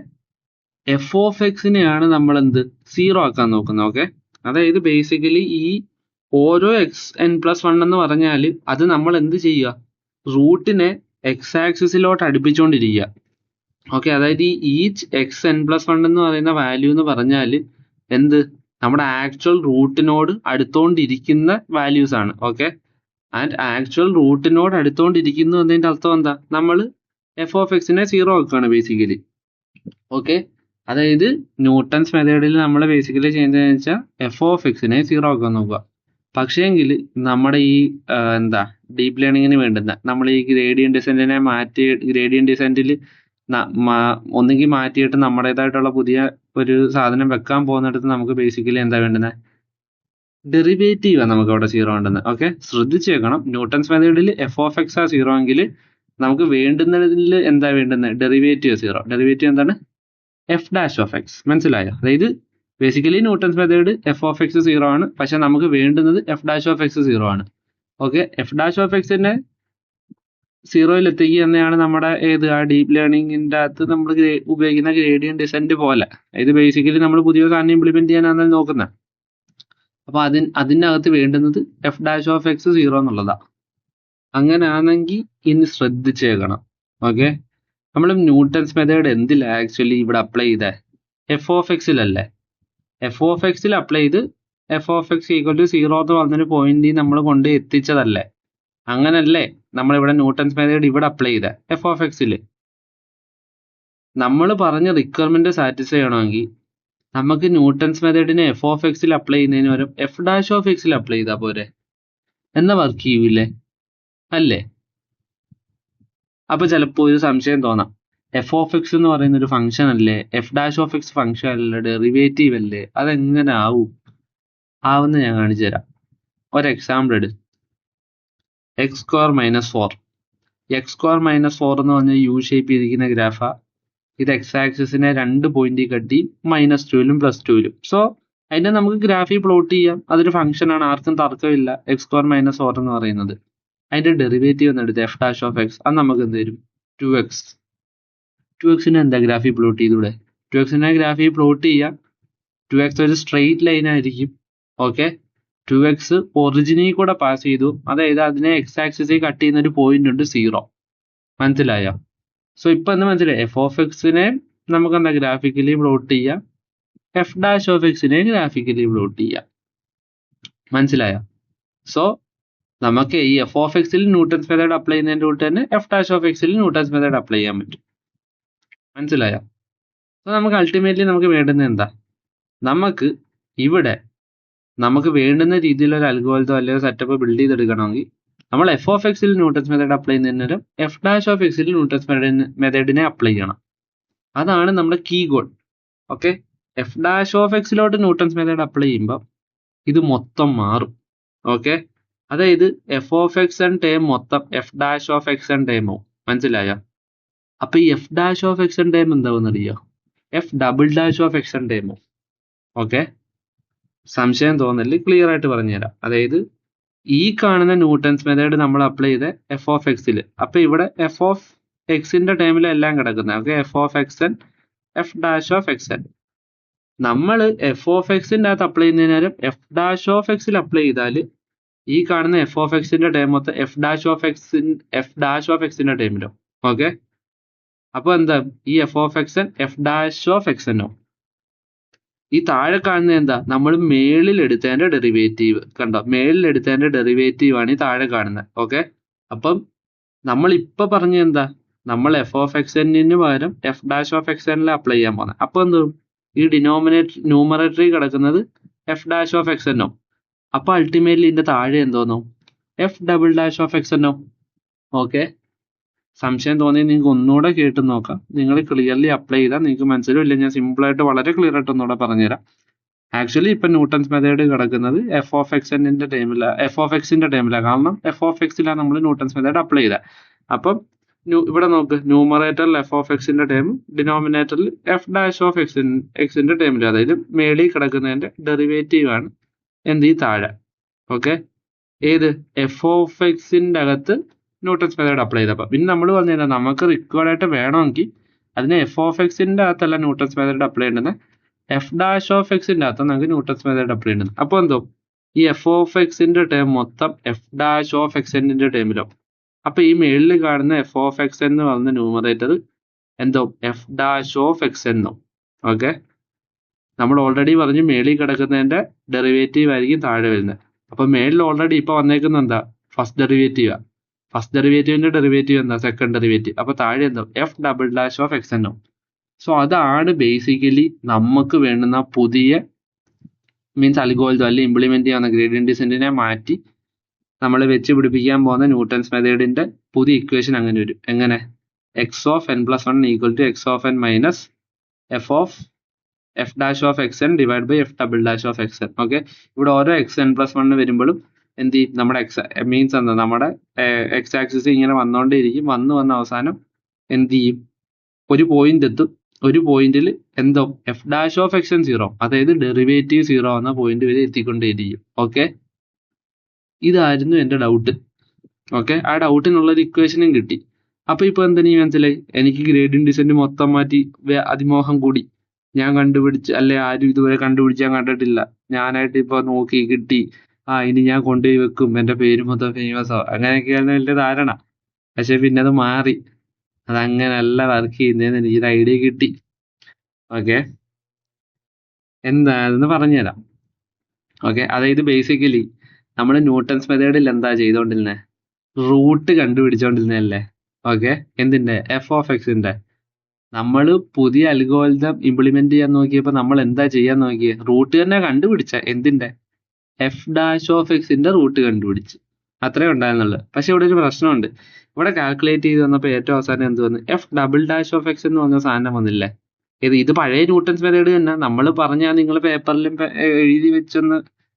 എഫ് ഓഫ് എക്സിനെയാണ് നമ്മൾ എന്ത് സീറോ ആക്കാൻ നോക്കുന്നത്. ഓക്കെ, അതായത് ബേസിക്കലി ഈ ഓരോ എക്സ് എൻ പ്ലസ് വൺ എന്ന് പറഞ്ഞാൽ അത് നമ്മൾ എന്ത് ചെയ്യുക, റൂട്ടിനെ എക്സ് ആക്സിസിലോട്ട് അടുപ്പിച്ചുകൊണ്ടിരിക്കുക. ഓക്കെ, അതായത് ഈ each X N plus one എന്ന് പറയുന്ന വാല്യൂ എന്ന് പറഞ്ഞാൽ എന്ത്, നമ്മുടെ ആക്ച്വൽ റൂട്ടിനോട് അടുത്തോണ്ടിരിക്കുന്ന വാല്യൂസ് ആണ്. ഓക്കെ, ആൻഡ് ആക്ച്വൽ റൂട്ടിനോട് അടുത്തോണ്ടിരിക്കുന്നു എന്നതിൻ്റെ അർത്ഥം എന്താ, നമ്മൾ എഫ് ഓഫ് എക്സിനെ സീറോ ആക്കുകയാണ് ബേസിക്കലി. ഓക്കെ, അതായത് ന്യൂട്ടൺസ് മെത്തേഡിൽ നമ്മൾ ബേസിക്കലി ചെയ്യുന്നതെന്ന് വെച്ചാൽ എഫ് ഓഫ് എക്സിനെ സീറോ ആക്കാൻ നോക്കുക. പക്ഷേങ്കിൽ നമ്മുടെ ഈ എന്താ ഡീപ്പ് ലേണിങ്ങിന് വേണ്ടുന്ന നമ്മൾ ഈ ഗ്രേഡിയൻ ഡിസെൻറ്റിനെ മാറ്റി ഗ്രേഡിയൻ ഡിസെൻറ്റിൽ ഒന്നുകിൽ മാറ്റിയിട്ട് നമ്മുടേതായിട്ടുള്ള പുതിയ ഒരു സാധനം വെക്കാൻ പോകുന്നിടത്ത് നമുക്ക് ബേസിക്കലി എന്താ വേണ്ടുന്നത്, ഡെറിവേറ്റീവ് നമുക്ക് അവിടെ സീറോ വേണ്ടുന്നത്. ഓക്കെ, ശ്രദ്ധിച്ചേക്കണം, ന്യൂട്ടൺസ് മെത്തേഡിൽ എഫ് ഓഫ് എക്സ് ആ സീറോ എങ്കിൽ നമുക്ക് വേണ്ടുന്നതിൽ എന്താ വേണ്ടുന്നത്, ഡെറിവേറ്റീവ് സീറോ. ഡെറിവേറ്റീവ് എന്താണ്, എഫ് ഡാഷ് ഓഫ് എക്സ്. മനസ്സിലായോ? അതായത് basically Newton's method F of x zero ആണ്, പക്ഷെ നമുക്ക് വേണ്ടുന്നത് f dash of x zero ആണ്. ഓക്കെ, എഫ് ഡാഷ് ഓഫ് എക്സിനെ സീറോയിൽ എത്തിക്കുക എന്നതാണ് നമ്മുടെ ആ ഡീപ്പ് ലേണിങ്ങിൻ്റെ അകത്ത് നമ്മൾ ഉപയോഗിക്കുന്ന ഗ്രേഡിയൻ ഡിസെൻറ്റ് പോലെ. ഇത് ബേസിക്കലി നമ്മൾ പുതിയ സാധനം ഇംപ്ലിമെന്റ് ചെയ്യാനാണ് നോക്കുന്നത്. അപ്പൊ അതിൻ്റെ അകത്ത് വേണ്ടുന്നത് f dash of x zero എന്നുള്ളതാണ്. അങ്ങനെയാണെങ്കിൽ ഇനി ശ്രദ്ധിച്ചേക്കണം. ഓക്കെ, നമ്മൾ ന്യൂട്ടൺസ് മെത്തേഡ് എന്തിലാ ആക്ച്വലി ഇവിടെ അപ്ലൈ ചെയ്തേ, എഫ് ഓഫ് എക്സിലല്ലേ. എഫ് ഓഫ് എക്സിൽ അപ്ലൈ ചെയ്ത് f of x equal to zero എന്ന് പറഞ്ഞൊരു പോയിന്റിൽ നമ്മൾ കൊണ്ട് എത്തിച്ചതല്ലേ. അങ്ങനല്ലേ നമ്മളിവിടെ ന്യൂട്ടൺസ് മെത്തേഡ് ഇവിടെ അപ്ലൈ ചെയ്ത എഫ് ഓഫ് എക്സിൽ. നമ്മൾ പറഞ്ഞ റിക്വയർമെന്റ് സാറ്റിസ്ഫൈ ചെയ്യണമെങ്കിൽ നമുക്ക് ന്യൂട്ടൺസ് മെത്തേഡിനെ എഫ് ഓഫ് എക്സിൽ അപ്ലൈ ചെയ്യുന്നതിന് പകരം എഫ് ഡാഷ് ഓഫ് എക്സിൽ അപ്ലൈ ചെയ്താൽ പോരെ, എന്നാ വർക്ക് ചെയ്യൂലേ, അല്ലേ? അപ്പൊ ചിലപ്പോൾ ഒരു സംശയം തോന്നാം, എഫ് ഓഫ് എക്സ് എന്ന് പറയുന്ന ഒരു ഫംഗ്ഷൻ അല്ലേ, F dash of X function അല്ലേ, ഡെറിവേറ്റീവ് അല്ലേ, അതെങ്ങനെ ആവുന്ന ഞാൻ കാണിച്ചു തരാം. ഒരു എക്സാമ്പിൾ എടു, X square minus 4. X square minus 4 എന്ന് പറഞ്ഞാൽ യു ഷേപ്പ് ചെയ്തിരിക്കുന്ന ഗ്രാഫാ. ഇത് എക്സ് ആക്സിസിനെ 2 പോയിന്റിൽ കട്ടി -2ലും +2ലും. സോ അതിനെ നമുക്ക് ഗ്രാഫിൽ പ്ലോട്ട് ചെയ്യാം. അതൊരു ഫംഗ്ഷൻ ആണ്, ആർക്കും തർക്കമില്ല. എക്സ് സ്ക്വയർ മൈനസ് 4 എന്ന് പറയുന്നത് അതിന്റെ ഡെറിവേറ്റീവ് എന്ന് എടുത്ത് എഫ് ഡാഷ് ഓഫ് എക്സ്, അത് നമുക്ക് എന്ത് തരും, 2x. 2xനെ എന്താ ഗ്രാഫിൽ പ്ലോട്ട് ചെയ്തൂടെ, 2xനെ ഗ്രാഫിൽ പ്ലോട്ട് ചെയ്യാം. 2x ഒരു സ്ട്രെയിറ്റ് ലൈൻ ആയിരിക്കും. ഓക്കെ, 2x ഒറിജിനിൽ കൂടെ പാസ് ചെയ്തു, അതായത് അതിനെ എക്സ് ആക്സിസിൽ കട്ട് ചെയ്യുന്ന ഒരു പോയിന്റ് ഉണ്ട് 0. മനസ്സിലായോ? സോ ഇപ്പൊ എന്താ മനസ്സിലായി, എഫ് ഓഫ് എക്സിനെ നമുക്ക് എന്താ ഗ്രാഫിക്കലി പ്ലോട്ട് ചെയ്യാം, എഫ് ഡാഷ് ഓഫ് എക്സിനെ ഗ്രാഫിക്കലി പ്ലോട്ട് ചെയ്യാം. മനസ്സിലായോ? സോ നമുക്ക് ഈ എഫ് ഓഫ് എക്സിൽ ന്യൂട്ടൺസ് മെത്തേഡ് അപ്ലൈ ചെയ്യുന്നതിന്റെ കൂടെ തന്നെ എഫ് ഡാഷ് ഓഫ് എക്സിൽ ന്യൂട്ടൺസ് മെത്തേഡ് അപ്ലൈ ചെയ്യാൻ പറ്റും. മനസ്സിലായോ? സോ നമുക്ക് അൾട്ടിമേറ്റ്ലി നമുക്ക് വേണ്ടുന്നത് എന്താ, നമുക്ക് ഇവിടെ നമുക്ക് വേണ്ടുന്ന രീതിയിലൊരു അൽഗോരിതം അല്ലെങ്കിൽ സെറ്റപ്പ് ബിൽഡ് ചെയ്തെടുക്കണമെങ്കിൽ നമ്മൾ എഫ് ഓഫ് എക്സിൽ ന്യൂട്ടൺസ് മെത്തേഡ് അപ്ലൈ ചെയ്യുന്നതിന് എഫ് ഡാഷ് ഓഫ് എക്സിൽ ന്യൂട്ടൺസ് മെത്തേഡിനെ അപ്ലൈ ചെയ്യണം. അതാണ് നമ്മുടെ key goal. Okay, f dash of എക്സിലോട്ട് ന്യൂട്ടൺസ് മെത്തേഡ് അപ്ലൈ ചെയ്യുമ്പോൾ ഇത് മൊത്തം മാറും. ഓക്കെ, അതായത് f of x n term മൊത്തം f dash of x n term ആവും. മനസ്സിലായോ? അപ്പൊ ഈ f dash of x n term എന്താവും അറിയോ, f double dash of x n term ആവും. ഓക്കെ, സംശയം തോന്നില്ല, ക്ലിയർ ആയിട്ട് പറഞ്ഞുതരാം. അതായത് ഈ കാണുന്ന ന്യൂട്ടൺസ് മെത്തേഡ് നമ്മൾ അപ്ലൈ ചെയ്ത എഫ് ഓഫ് എക്സിൽ, അപ്പൊ ഇവിടെ എഫ് ഓഫ് എക്സിന്റെ ടൈമിലെല്ലാം കിടക്കുന്നത്. Okay, F of x N, F dash of x N. നമ്മൾ എഫ് ഓഫ് എക്സിന്റെ അകത്ത് അപ്ലൈ ചെയ്യുന്നതിന് നേരം എഫ് ഡാഷ് ഓഫ് എക്സിൽ അപ്ലൈ ചെയ്താൽ ഈ കാണുന്ന എഫ് ഓഫ് എക്സിന്റെ ടൈം മൊത്തം എഫ് ഡാഷ് ഓഫ് എക്സിന്റെ ടൈമിലോ. ഓക്കെ, അപ്പൊ എന്താ, ഈ f of x N F dash of x എന്നോ. ഈ താഴെ കാണുന്നത് എന്താ, നമ്മൾ മേളിൽ എടുത്തതിന്റെ ഡെറിവേറ്റീവ്. കണ്ടോ, മേളിൽ എടുത്തതിന്റെ ഡെറിവേറ്റീവ് ആണ് ഈ താഴെ കാണുന്നത്. ഓക്കെ, അപ്പം നമ്മൾ ഇപ്പൊ പറഞ്ഞ എന്താ, നമ്മൾ എഫ് ഓഫ് എക്സ് എന്നിന് പകരം എഫ് ഡാഷ് ഓഫ് എക്സ് എന്നിൽ അപ്ലൈ ചെയ്യാൻ പോകുന്നത്. അപ്പൊ എന്തും ഈ ന്യൂമറേറ്ററി കിടക്കുന്നത് എഫ് ഡാഷ് ഓഫ് എക്സ് എന്നോ. അപ്പൊ അൾട്ടിമേറ്റ്ലി ഇതിന്റെ താഴെ എന്തോന്നോ, f double dash of x എന്നോ. ഓക്കെ, സംശയം തോന്നി നിങ്ങൾക്ക് ഒന്നുകൂടെ കേട്ട് നോക്കാം. നിങ്ങൾ ക്ലിയർലി അപ്ലൈ ചെയ്താൽ നിങ്ങൾക്ക് മനസ്സിലാവില്ല. ഞാൻ സിമ്പിൾ ആയിട്ട് വളരെ ക്ലിയർ ആയിട്ട് ഒന്നുകൂടെ പറഞ്ഞുതരാം. ആക്ച്വലി ഇപ്പൊ ന്യൂട്ടൺസ് മെത്തേഡ് കിടക്കുന്നത് എഫ് ഓഫ് എക്സിന്റെ ടൈമില്ല, എഫ് ഓഫ് എക്സിന്റെ ടൈമില്ല. കാരണം എഫ് ഓഫ് എക്സിലാണ് നമ്മൾ ന്യൂട്ടൺസ് മെത്തേഡ് അപ്ലൈ ചെയ്തത്. അപ്പം ഇവിടെ നോക്ക്, ന്യൂമറേറ്ററിൽ എഫ് ഓഫ് എക്സിന്റെ ടേം, ഡിനോമിനേറ്ററിൽ എഫ് ഡാഷ് ഓഫ് എക്സിന്റെ ടേമിൽ, അതായത് മേളിൽ കിടക്കുന്നതിന്റെ ഡെറിവേറ്റീവ് ആണ് എന്ത് ഈ താഴെ. ഓക്കെ, ഏത് എഫ് ഓഫ് എക്സിന്റെ അകത്ത് ന്യൂട്ടൺസ് മെത്തേഡ് അപ്ലൈ ചെയ്തപ്പോൾ പിന്നെ നമ്മൾ പറഞ്ഞില്ല, നമുക്ക് റിക്വയർഡ് ആയിട്ട് വേണമെങ്കിൽ അതിന് എഫ് ഓഫ് എക്സിന്റെ അകത്തല്ല ന്യൂട്ടൺസ് മെത്തേഡ് അപ്ലൈ ചെയ്യേണ്ടത്, എഫ് ഡാഷ് ഓഫ് എക്സിന്റെ അകത്ത് നമുക്ക് ന്യൂട്ടൺസ് മെത്തേഡ് അപ്ലൈ ചെയ്യേണ്ടത്. അപ്പോൾ എന്തോ ഈ എഫ് ഓഫ് എക്സിന്റെ ടേം മൊത്തം എഫ് ഡാഷ് ഓഫ് എക്സിന്റെ ടേമിലോ. അപ്പൊ ഈ മേളിൽ കാണുന്ന എഫ് ഓഫ് എക്സ് എന്ന് പറയുന്ന ന്യൂമറേറ്റർ എന്തോ എഫ് ഡാഷ് ഓഫ് എക്സ് എന്നോ. ഓക്കെ, നമ്മൾ ഓൾറെഡി പറഞ്ഞു മേളിൽ കിടക്കുന്നതിന്റെ ഡെറിവേറ്റീവ് ആയിരിക്കും താഴെ വരുന്നത്. അപ്പൊ മേളിൽ ഓൾറെഡി ഇപ്പൊ വന്നേക്കുന്ന എന്താ, ഫസ്റ്റ് ഡെറിവേറ്റീവാ. ഫസ്റ്റ് ഡെറിവേറ്റീവിന്റെ ഡെറിവേറ്റീവ് എന്താ, സെക്കൻഡ് ഡെറിവേറ്റീവ്. അപ്പൊ താഴെ എന്തോ F double dash of x എന്നോ. സോ അതാണ് ബേസിക്കലി നമുക്ക് വേണ്ടുന്ന പുതിയ മീൻസ് അൽഗോരിതം അല്ലെങ്കിൽ ഇംപ്ലിമെന്റ് ചെയ്യാവുന്ന ഗ്രേഡിയന്റ് ഡിസെന്റിനെ മാറ്റി നമ്മൾ വെച്ച് പിടിപ്പിക്കാൻ പോകുന്ന ന്യൂട്ടൺസ് മെത്തേഡിന്റെ പുതിയ ഇക്വേഷൻ അങ്ങനെ വരും. എങ്ങനെ, x of n plus one equal to x of n minus f of f dash of x n divide by f double dash of x n. Okay, ഇവിടെ ഓരോ എക്സ് എൻ പ്ലസ് വണ്ണ് വരുമ്പോഴും എന്ത് ചെയ്യും, നമ്മുടെ X means എന്താ, നമ്മുടെ X axis ഇങ്ങനെ വന്നുകൊണ്ടേയിരിക്കും. വന്ന് അവസാനം എന്ത് ചെയ്യും, ഒരു പോയിന്റ് എത്തും. ഒരു പോയിന്റിൽ എന്തോ F dash of x N zero, അതായത് ഡെറിവേറ്റീവ് സീറോ എന്ന പോയിന്റ് വരെ എത്തിക്കൊണ്ടേയിരിക്കും. ഓക്കെ, ഇതായിരുന്നു എൻ്റെ ഡൗട്ട്. ഓക്കെ, ആ ഡൗട്ടിനുള്ളൊരു ഇക്വേഷനും കിട്ടി. അപ്പൊ ഇപ്പൊ എന്തെങ്കിലും മനസ്സിലായി, എനിക്ക് ഗ്രേഡിയന്റ് ഡിസെന്റ് മൊത്തം മാറ്റി അതിമോഹം കൂടി. ഞാൻ കണ്ടുപിടിച്ച്, അല്ലെ ആരും ഇതുവരെ കണ്ടുപിടിച്ച് ഞാൻ കണ്ടിട്ടില്ല, ഞാനായിട്ട് ഇപ്പൊ നോക്കി കിട്ടി, ഇനി ഞാൻ കൊണ്ടുപോയി വെക്കും, എന്റെ പേര് മൊത്തം ഫേമസ് ആവും, അങ്ങനെയൊക്കെയാണ് എന്റെ ധാരണ. പക്ഷെ പിന്നെ അത് മാറി, അതങ്ങനല്ല വർക്ക് ചെയ്യുന്നതെന്ന് എനിക്കൊരു ഐഡിയ കിട്ടി. ഓക്കെ, എന്താണെന്ന് പറഞ്ഞുതരാം. ഓക്കെ, അതായത് ബേസിക്കലി നമ്മൾ ന്യൂട്ടൺസ് മെത്തേഡിൽ എന്താ ചെയ്തോണ്ടിരുന്നത്, റൂട്ട് കണ്ടുപിടിച്ചോണ്ടിരുന്നല്ലേ. ഓക്കെ, എന്തിന്റെ, എഫ് ഓഫ് എക്സിന്റെ. നമ്മൾ പുതിയ അൽഗോരിതം ഇംപ്ലിമെന്റ് ചെയ്യാൻ നോക്കിയപ്പോൾ നമ്മൾ എന്താ ചെയ്യാൻ നോക്കിയത്, റൂട്ട് തന്നെ കണ്ടുപിടിച്ച, എന്തിന്റെ, എഫ് ഡാഷ് ഓഫ് എക്സിന്റെ റൂട്ട് കണ്ടുപിടിച്ച്. അത്രേ ഉണ്ടായിരുന്നുള്ളൂ. പക്ഷെ ഇവിടെ ഒരു പ്രശ്നമുണ്ട്. ഇവിടെ കാൽക്കുലേറ്റ് ചെയ്ത് വന്നപ്പോൾ ഏറ്റവും അവസാനം എന്ത് വന്നു, F double dash of X എന്ന് പറഞ്ഞ സാധനം വന്നില്ലേ. ഇത് പഴയ ന്യൂട്ടൺസ് മെത്തേഡ് തന്നെ. നമ്മൾ പറഞ്ഞാൽ നിങ്ങൾ പേപ്പറിലും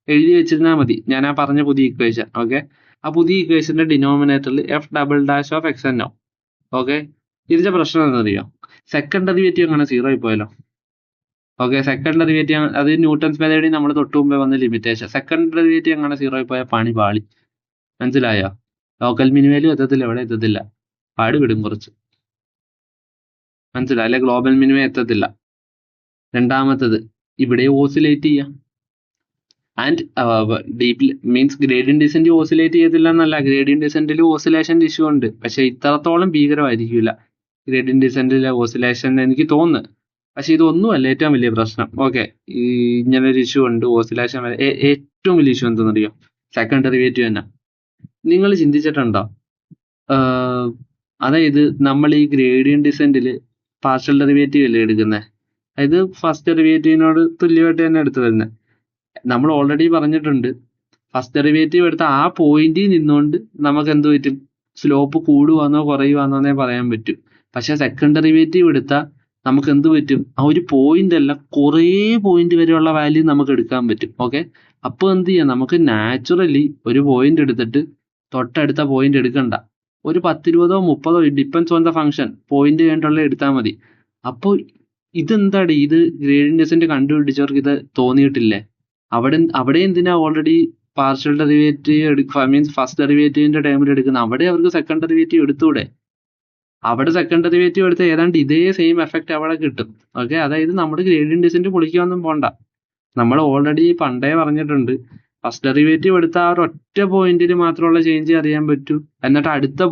എഴുതി വെച്ചിരുന്നാൽ മതി. ഞാൻ ആ പറഞ്ഞ പുതിയ ഇക്വേഷൻ. ഓക്കെ, ആ പുതിയ ഇക്വേഷന്റെ ഡിനോമിനേറ്ററിൽ F double dash of x എന്നോ. ഓക്കെ, ഇതിന്റെ പ്രശ്നം എന്താണെന്നറിയോ, സെക്കൻഡ് ഡെറിവേറ്റീവ് അങ്ങനെ സീറോ ആയി പോയല്ലോ. ഓക്കെ, സെക്കൻഡ് ഡെറിവേറ്റീവ്, അത് ന്യൂട്ടൺസ് മെത്തേഡിൽ നമ്മൾ തൊട്ട് മുമ്പേ വന്ന ലിമിറ്റേഷൻ. സെക്കൻഡ് ഡെറിവേറ്റീവ് അങ്ങനെ സീറോ ആയി പോയാൽ പണി പാളി. മനസ്സിലായോ? ലോക്കൽ മിനിമയിലും എത്തത്തില്ല, എവിടെ എത്തത്തില്ല, പാട് വിടും കുറച്ച്. മനസ്സിലായി അല്ലെ? ഗ്ലോബൽ മിനിമം എത്തത്തില്ല. രണ്ടാമത്തത്, ഇവിടെ ഓസിലേറ്റ് ചെയ്യാം. And deeply means gradient descent oscillate ചെയ്യത്തില്ല എന്നല്ല, ഗ്രേഡിയന്റ് ഡിസെന്റിൽ ഓസിലേഷന്റെ ഇഷ്യൂ ഉണ്ട്. പക്ഷെ ഇത്രത്തോളം ഭീകരമായിരിക്കില്ല ഗ്രേഡിയന്റ് ഡിസെന്റിലെ ഓസിലേഷൻ എനിക്ക് തോന്നുന്നു. പക്ഷെ ഇതൊന്നുമല്ല ഏറ്റവും വലിയ പ്രശ്നം. ഓക്കെ, ഇങ്ങനൊരു ഇഷ്യൂ ഉണ്ട്, ഓസിലേഷൻ വരെ. ഏറ്റവും വലിയ ഇഷ്യൂ എന്താണെന്നറിയോ, സെക്കൻഡ് ഡെറിവേറ്റീവ് തന്നെ. നിങ്ങൾ ചിന്തിച്ചിട്ടുണ്ടോ, അതായത് നമ്മൾ ഈ ഗ്രേഡിയന്റ് ഡിസെന്റിൽ പാർഷ്യൽ ഡെറിവേറ്റീവ് അല്ലേ എടുക്കുന്നത്, അതായത് ഫസ്റ്റ് ഡെറിവേറ്റീവിനോട് തുല്യമായിട്ട് തന്നെ എടുത്തു വരുന്നത്. നമ്മൾ ഓൾറെഡി പറഞ്ഞിട്ടുണ്ട്, ഫസ്റ്റ് ഡെറിവേറ്റീവ് എടുത്ത ആ പോയിന്റിൽ നിന്നുകൊണ്ട് നമുക്ക് എന്ത് പറ്റും, സ്ലോപ്പ് കൂടുവാന്നോ കുറയുവാന്നോന്നേ പറയാൻ പറ്റും. പക്ഷെ സെക്കൻഡ് ഡെറിവേറ്റീവ് എടുത്താൽ നമുക്ക് എന്ത് പറ്റും, ആ ഒരു പോയിന്റ് അല്ല കുറേ പോയിന്റ് വരെയുള്ള വാല്യൂ നമുക്ക് എടുക്കാൻ പറ്റും. ഓക്കെ, അപ്പോൾ എന്ത് ചെയ്യാം, നമുക്ക് നാച്ചുറലി ഒരു പോയിന്റ് എടുത്തിട്ട് തൊട്ടടുത്ത പോയിന്റ് എടുക്കണ്ട, ഒരു 10, 20, 30 depends on the function point കഴിഞ്ഞിട്ടുള്ള എടുത്താൽ മതി. അപ്പോൾ ഇതെന്താണ്, ഇത് ഗ്രേഡിയന്റ് ഡിസെന്റ് കണ്ടുപിടിച്ചവർക്ക് ഇത് തോന്നിയിട്ടില്ലേ? അവിടെ എന്തിനാ already partial derivative means first ഡെറിവേറ്റീവിന്റെ ടൈമിൽ എടുക്കുന്നത്, അവിടെ അവർക്ക് സെക്കൻഡ് ഡെറിവേറ്റീവ് എടുത്തൂടെ? അവിടെ സെക്കൻഡ് ഡെറിവേറ്റീവ് എടുത്ത് ഏതാണ്ട് ഇതേ സെയിം എഫക്റ്റ് അവിടെ കിട്ടും. ഓക്കെ, അതായത് നമ്മുടെ ഗ്രേഡിയന്റ് ഡിസെന്റ് പൊളിക്കാനൊന്നും പോണ്ട. നമ്മൾ ഓൾറെഡി പണ്ടേ പറഞ്ഞിട്ടുണ്ട്, ഫസ്റ്റ് ഡെറിവേറ്റീവ് എടുത്ത ആ ഒറ്റ പോയിന്റിൽ മാത്രമുള്ള ചേഞ്ച് അറിയാൻ പറ്റൂ. എന്നിട്ട് അടുത്ത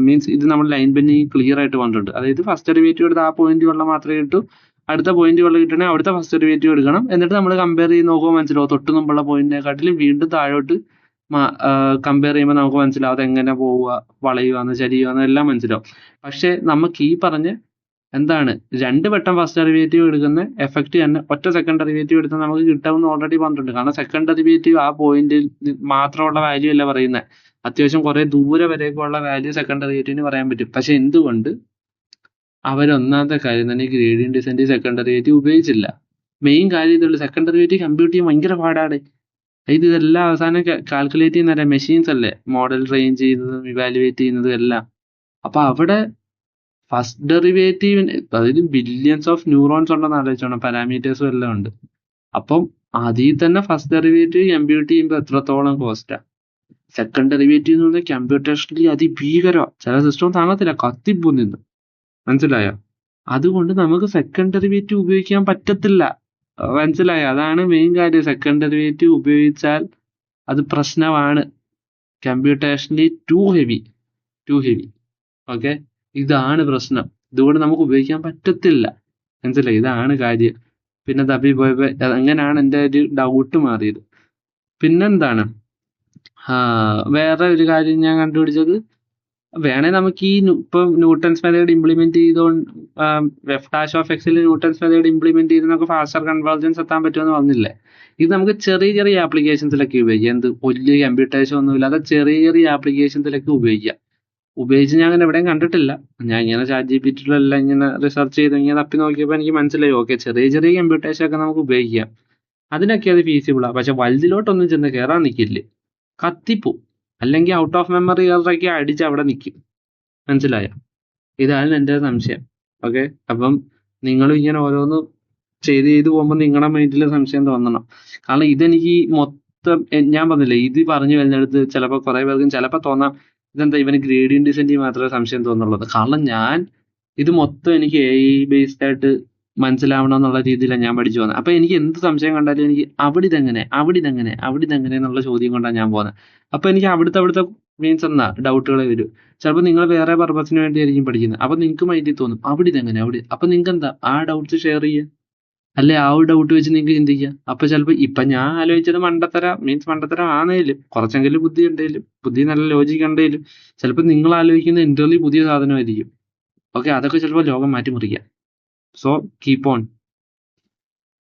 മീൻസ് ഇത് നമ്മൾ ലൈൻ ബെൻഡിങ് ക്ലിയർ ആയിട്ട് പറഞ്ഞിട്ടുണ്ട്. അതായത് ഫസ്റ്റ് ഡെറിവേറ്റീവ് എടുത്ത ആ പോയിന്റ് വെള്ളം മാത്രമേ കിട്ടൂ, അടുത്ത പോയിന്റ് വെള്ളം കിട്ടണമെങ്കിൽ അവിടുത്തെ ഫസ്റ്റ് ഡെറിവേറ്റീവ് എടുക്കണം. എന്നിട്ട് നമ്മൾ കമ്പയർ ചെയ്ത് നോക്കുമ്പോൾ മനസ്സിലാവും, തൊട്ട് മുമ്പുള്ള പോയിന്റിനെക്കാട്ടിലും വീണ്ടും താഴോട്ട് കമ്പയർ ചെയ്യുമ്പോൾ നമുക്ക് മനസ്സിലാവും അതെങ്ങനെ പോവുക, വളയുവാന്ന് ചരിയുവാന്ന് എല്ലാം മനസ്സിലാവും. പക്ഷെ നമുക്ക് ഈ പറഞ്ഞ എന്താണ്, 2 വട്ടം ഫസ്റ്റ് ഡെറിവേറ്റീവ് എടുക്കുന്ന എഫക്റ്റ് തന്നെ ഒറ്റ സെക്കൻഡ് ഡെറിവേറ്റീവ് എടുത്താൽ നമുക്ക് കിട്ടാമെന്ന് ഓൾറെഡി പറഞ്ഞിട്ടുണ്ട്. കാരണം സെക്കൻഡ് ഡെറിവേറ്റീവ് ആ പോയിന്റിൽ മാത്രമുള്ള വാല്യൂ അല്ല പറയുന്നത്, അത്യാവശ്യം കുറെ ദൂരെ വരെയൊക്കെയുള്ള വാല്യൂ സെക്കൻഡ് ഡെറിവേറ്റീവിന് പറയാൻ പറ്റും. പക്ഷെ എന്തുകൊണ്ട് അവരൊന്നാമത്തെ കാര്യം തന്നെ ഗ്രേഡിയന്റ് ഡിസെന്റ് സെക്കൻഡ് ഡെറിവേറ്റീവ് ഉപയോഗിച്ചില്ല. മെയിൻ കാര്യം ഇതുള്ളൂ, സെക്കൻഡ് ഡെറിവേറ്റീവ് കമ്പ്യൂട്ട് ചെയ്യാൻ ഭയങ്കര പാടാണ്. ഇതെല്ലാം അവസാനം കാൽക്കുലേറ്റ് ചെയ്യുന്ന മെഷീൻസ് അല്ലേ, മോഡൽ ട്രെയിൻ ചെയ്യുന്നതും ഇവാലുവേറ്റ് ചെയ്യുന്നതും എല്ലാം. അപ്പൊ അവിടെ ഫസ്റ്റ് ഡെറിവേറ്റീവിന് അതായത് ബില്യൺസ് ഓഫ് ന്യൂറോൺസ് ഉണ്ടെന്ന് ആലോചിച്ചോണം, പാരാമീറ്റേഴ്സും എല്ലാം ഉണ്ട്. അപ്പം അതിൽ തന്നെ ഫസ്റ്റ് ഡെറിവേറ്റീവ് കമ്പ്യൂട്ട് ചെയ്യുമ്പോൾ എത്രത്തോളം കോസ്റ്റാ. സെക്കൻഡ് ഡെറിവേറ്റീവ് എന്ന് പറഞ്ഞാൽ കമ്പ്യൂട്ടേഷണലി അതിഭീകരമാണ്. ചില സിസ്റ്റം താങ്ങത്തില്ല, കത്തിപ്പോന്നിന്ന്. മനസ്സിലായോ? അതുകൊണ്ട് നമുക്ക് സെക്കൻഡ് ഡെറിവേറ്റീവ് ഉപയോഗിക്കാൻ പറ്റത്തില്ല. മനസ്സിലായോ? അതാണ് മെയിൻ കാര്യം. സെക്കൻഡ് ഡെറിവേറ്റീവ് ഉപയോഗിച്ചാൽ അത് പ്രശ്നമാണ്. Computationally to heavy. ഓക്കെ, ഇതാണ് പ്രശ്നം. ഇതുകൊണ്ട് നമുക്ക് ഉപയോഗിക്കാൻ പറ്റത്തില്ല. മനസ്സിലായി? ഇതാണ് കാര്യം. പിന്നെ തപ്പി പോയപ്പോ അങ്ങനെയാണ് എൻ്റെ ഒരു ഡൗട്ട് മാറിയത്. പിന്നെന്താണ്, വേറെ ഒരു കാര്യം ഞാൻ കണ്ടുപിടിച്ചത്, വേണേ നമുക്ക് ഈ ഇപ്പൊ ന്യൂട്ടൺസ് മെത്തേഡ് ഇംപ്ലിമെന്റ് ചെയ്തോണ്ട് എഫ് ഡാഷ് ഓഫ് എക്സിൽ ന്യൂട്ടൺസ് മെത്തേഡ് ഇംപ്ലിമെന്റ് ചെയ്ത് നമുക്ക് ഫാസ്റ്റർ കൺവേർജൻസ് എത്താൻ പറ്റുമെന്ന് പറഞ്ഞില്ലേ. ഇത് നമുക്ക് ചെറിയ ചെറിയ ആപ്ലിക്കേഷൻസിലൊക്കെ ഉപയോഗിക്കാം. എന്ത് വലിയ കമ്പ്യൂട്ടേഷൻ ഒന്നുമില്ലാതെ ചെറിയ ചെറിയ ആപ്ലിക്കേഷൻസിലൊക്കെ ഉപയോഗിക്കാം. ഉപയോഗിച്ച് ഞാൻ അങ്ങനെ എവിടെയും കണ്ടിട്ടില്ല. ഞാൻ ഇങ്ങനെ ChatGPT-ലെല്ലാം ഇങ്ങനെ റിസർച്ച് ചെയ്ത് ഇങ്ങനെ തപ്പി നോക്കിയപ്പോൾ എനിക്ക് മനസ്സിലായി, ഓക്കെ, ചെറിയ ചെറിയ കമ്പ്യൂട്ടേഷൻ ഒക്കെ നമുക്ക് ഉപയോഗിക്കാം. അതിനൊക്കെ അത് ഫീസിബിളാ. പക്ഷെ വലുതിലോട്ടൊന്നും ചെന്ന് കയറാൻ നിൽക്കില്ലേ, കത്തിപ്പോവും. അല്ലെങ്കിൽ ഔട്ട് ഓഫ് മെമ്മറി ഇറക്കി അടിച്ച് അവിടെ നിൽക്കും. മനസ്സിലായോ? ഇതാണ് എൻ്റെ സംശയം. ഓക്കെ, അപ്പം നിങ്ങളും ഇങ്ങനെ ഓരോന്ന് ചെയ്ത് പോകുമ്പോൾ നിങ്ങളുടെ മൈൻഡിൽ സംശയം തോന്നണം. കാരണം ഇതെനിക്ക് മൊത്തം ഞാൻ പറഞ്ഞില്ലേ, ഇത് പറഞ്ഞു വരുന്നിടത്ത് ചിലപ്പോൾ കുറെ പേർക്കും ചിലപ്പോൾ തോന്നാം ഇതെന്താ ഇവന് ഗ്രേഡിയന്റ് ഡിസെൻഡിൽ മാത്രമേ സംശയം തോന്നുള്ളത്. കാരണം ഞാൻ ഇത് മൊത്തം എനിക്ക് AI ബേസ്ഡ് ആയിട്ട് മനസ്സിലാവണം എന്നുള്ള രീതിയിലാണ് ഞാൻ പഠിച്ചു പോകുന്നത്. അപ്പൊ എനിക്ക് എന്ത് സംശയം കണ്ടാലും എനിക്ക് അവിടെ ഇതെങ്ങനെ എന്നുള്ള ചോദ്യം കൊണ്ടാണ് ഞാൻ പോകുന്നത്. അപ്പൊ എനിക്ക് അവിടുത്തെ മീൻസ് എന്നാ ഡൗട്ടുകൾ വരും. ചിലപ്പോൾ നിങ്ങൾ വേറെ പർപ്പസിന് വേണ്ടിയായിരിക്കും പഠിക്കുന്നത്. അപ്പൊ നിങ്ങൾക്ക് മൈൻഡിൽ തോന്നും അവിടെ. അപ്പൊ നിങ്ങൾക്ക് എന്താ ആ ഡൗട്ട്സ് ഷെയർ ചെയ്യുക, അല്ലെ ആ ഒരു ഡൗട്ട് വെച്ച് നിങ്ങൾക്ക് ചിന്തിക്കാം. അപ്പൊ ചിലപ്പോൾ ഇപ്പൊ ഞാൻ ആലോചിച്ചത് മണ്ടത്തരം ആണേലും കുറച്ചെങ്കിലും ബുദ്ധി ഉണ്ടെങ്കിലും, ബുദ്ധി നല്ല ലോജിക്ക് ഉണ്ടെങ്കിലും, ചിലപ്പോൾ നിങ്ങൾ ആലോചിക്കുന്ന ഇന്റർലി പുതിയ സാധനമായിരിക്കും. ഓക്കെ, അതൊക്കെ ചിലപ്പോൾ ലോകം മാറ്റിമറിക്കാം. So keep on.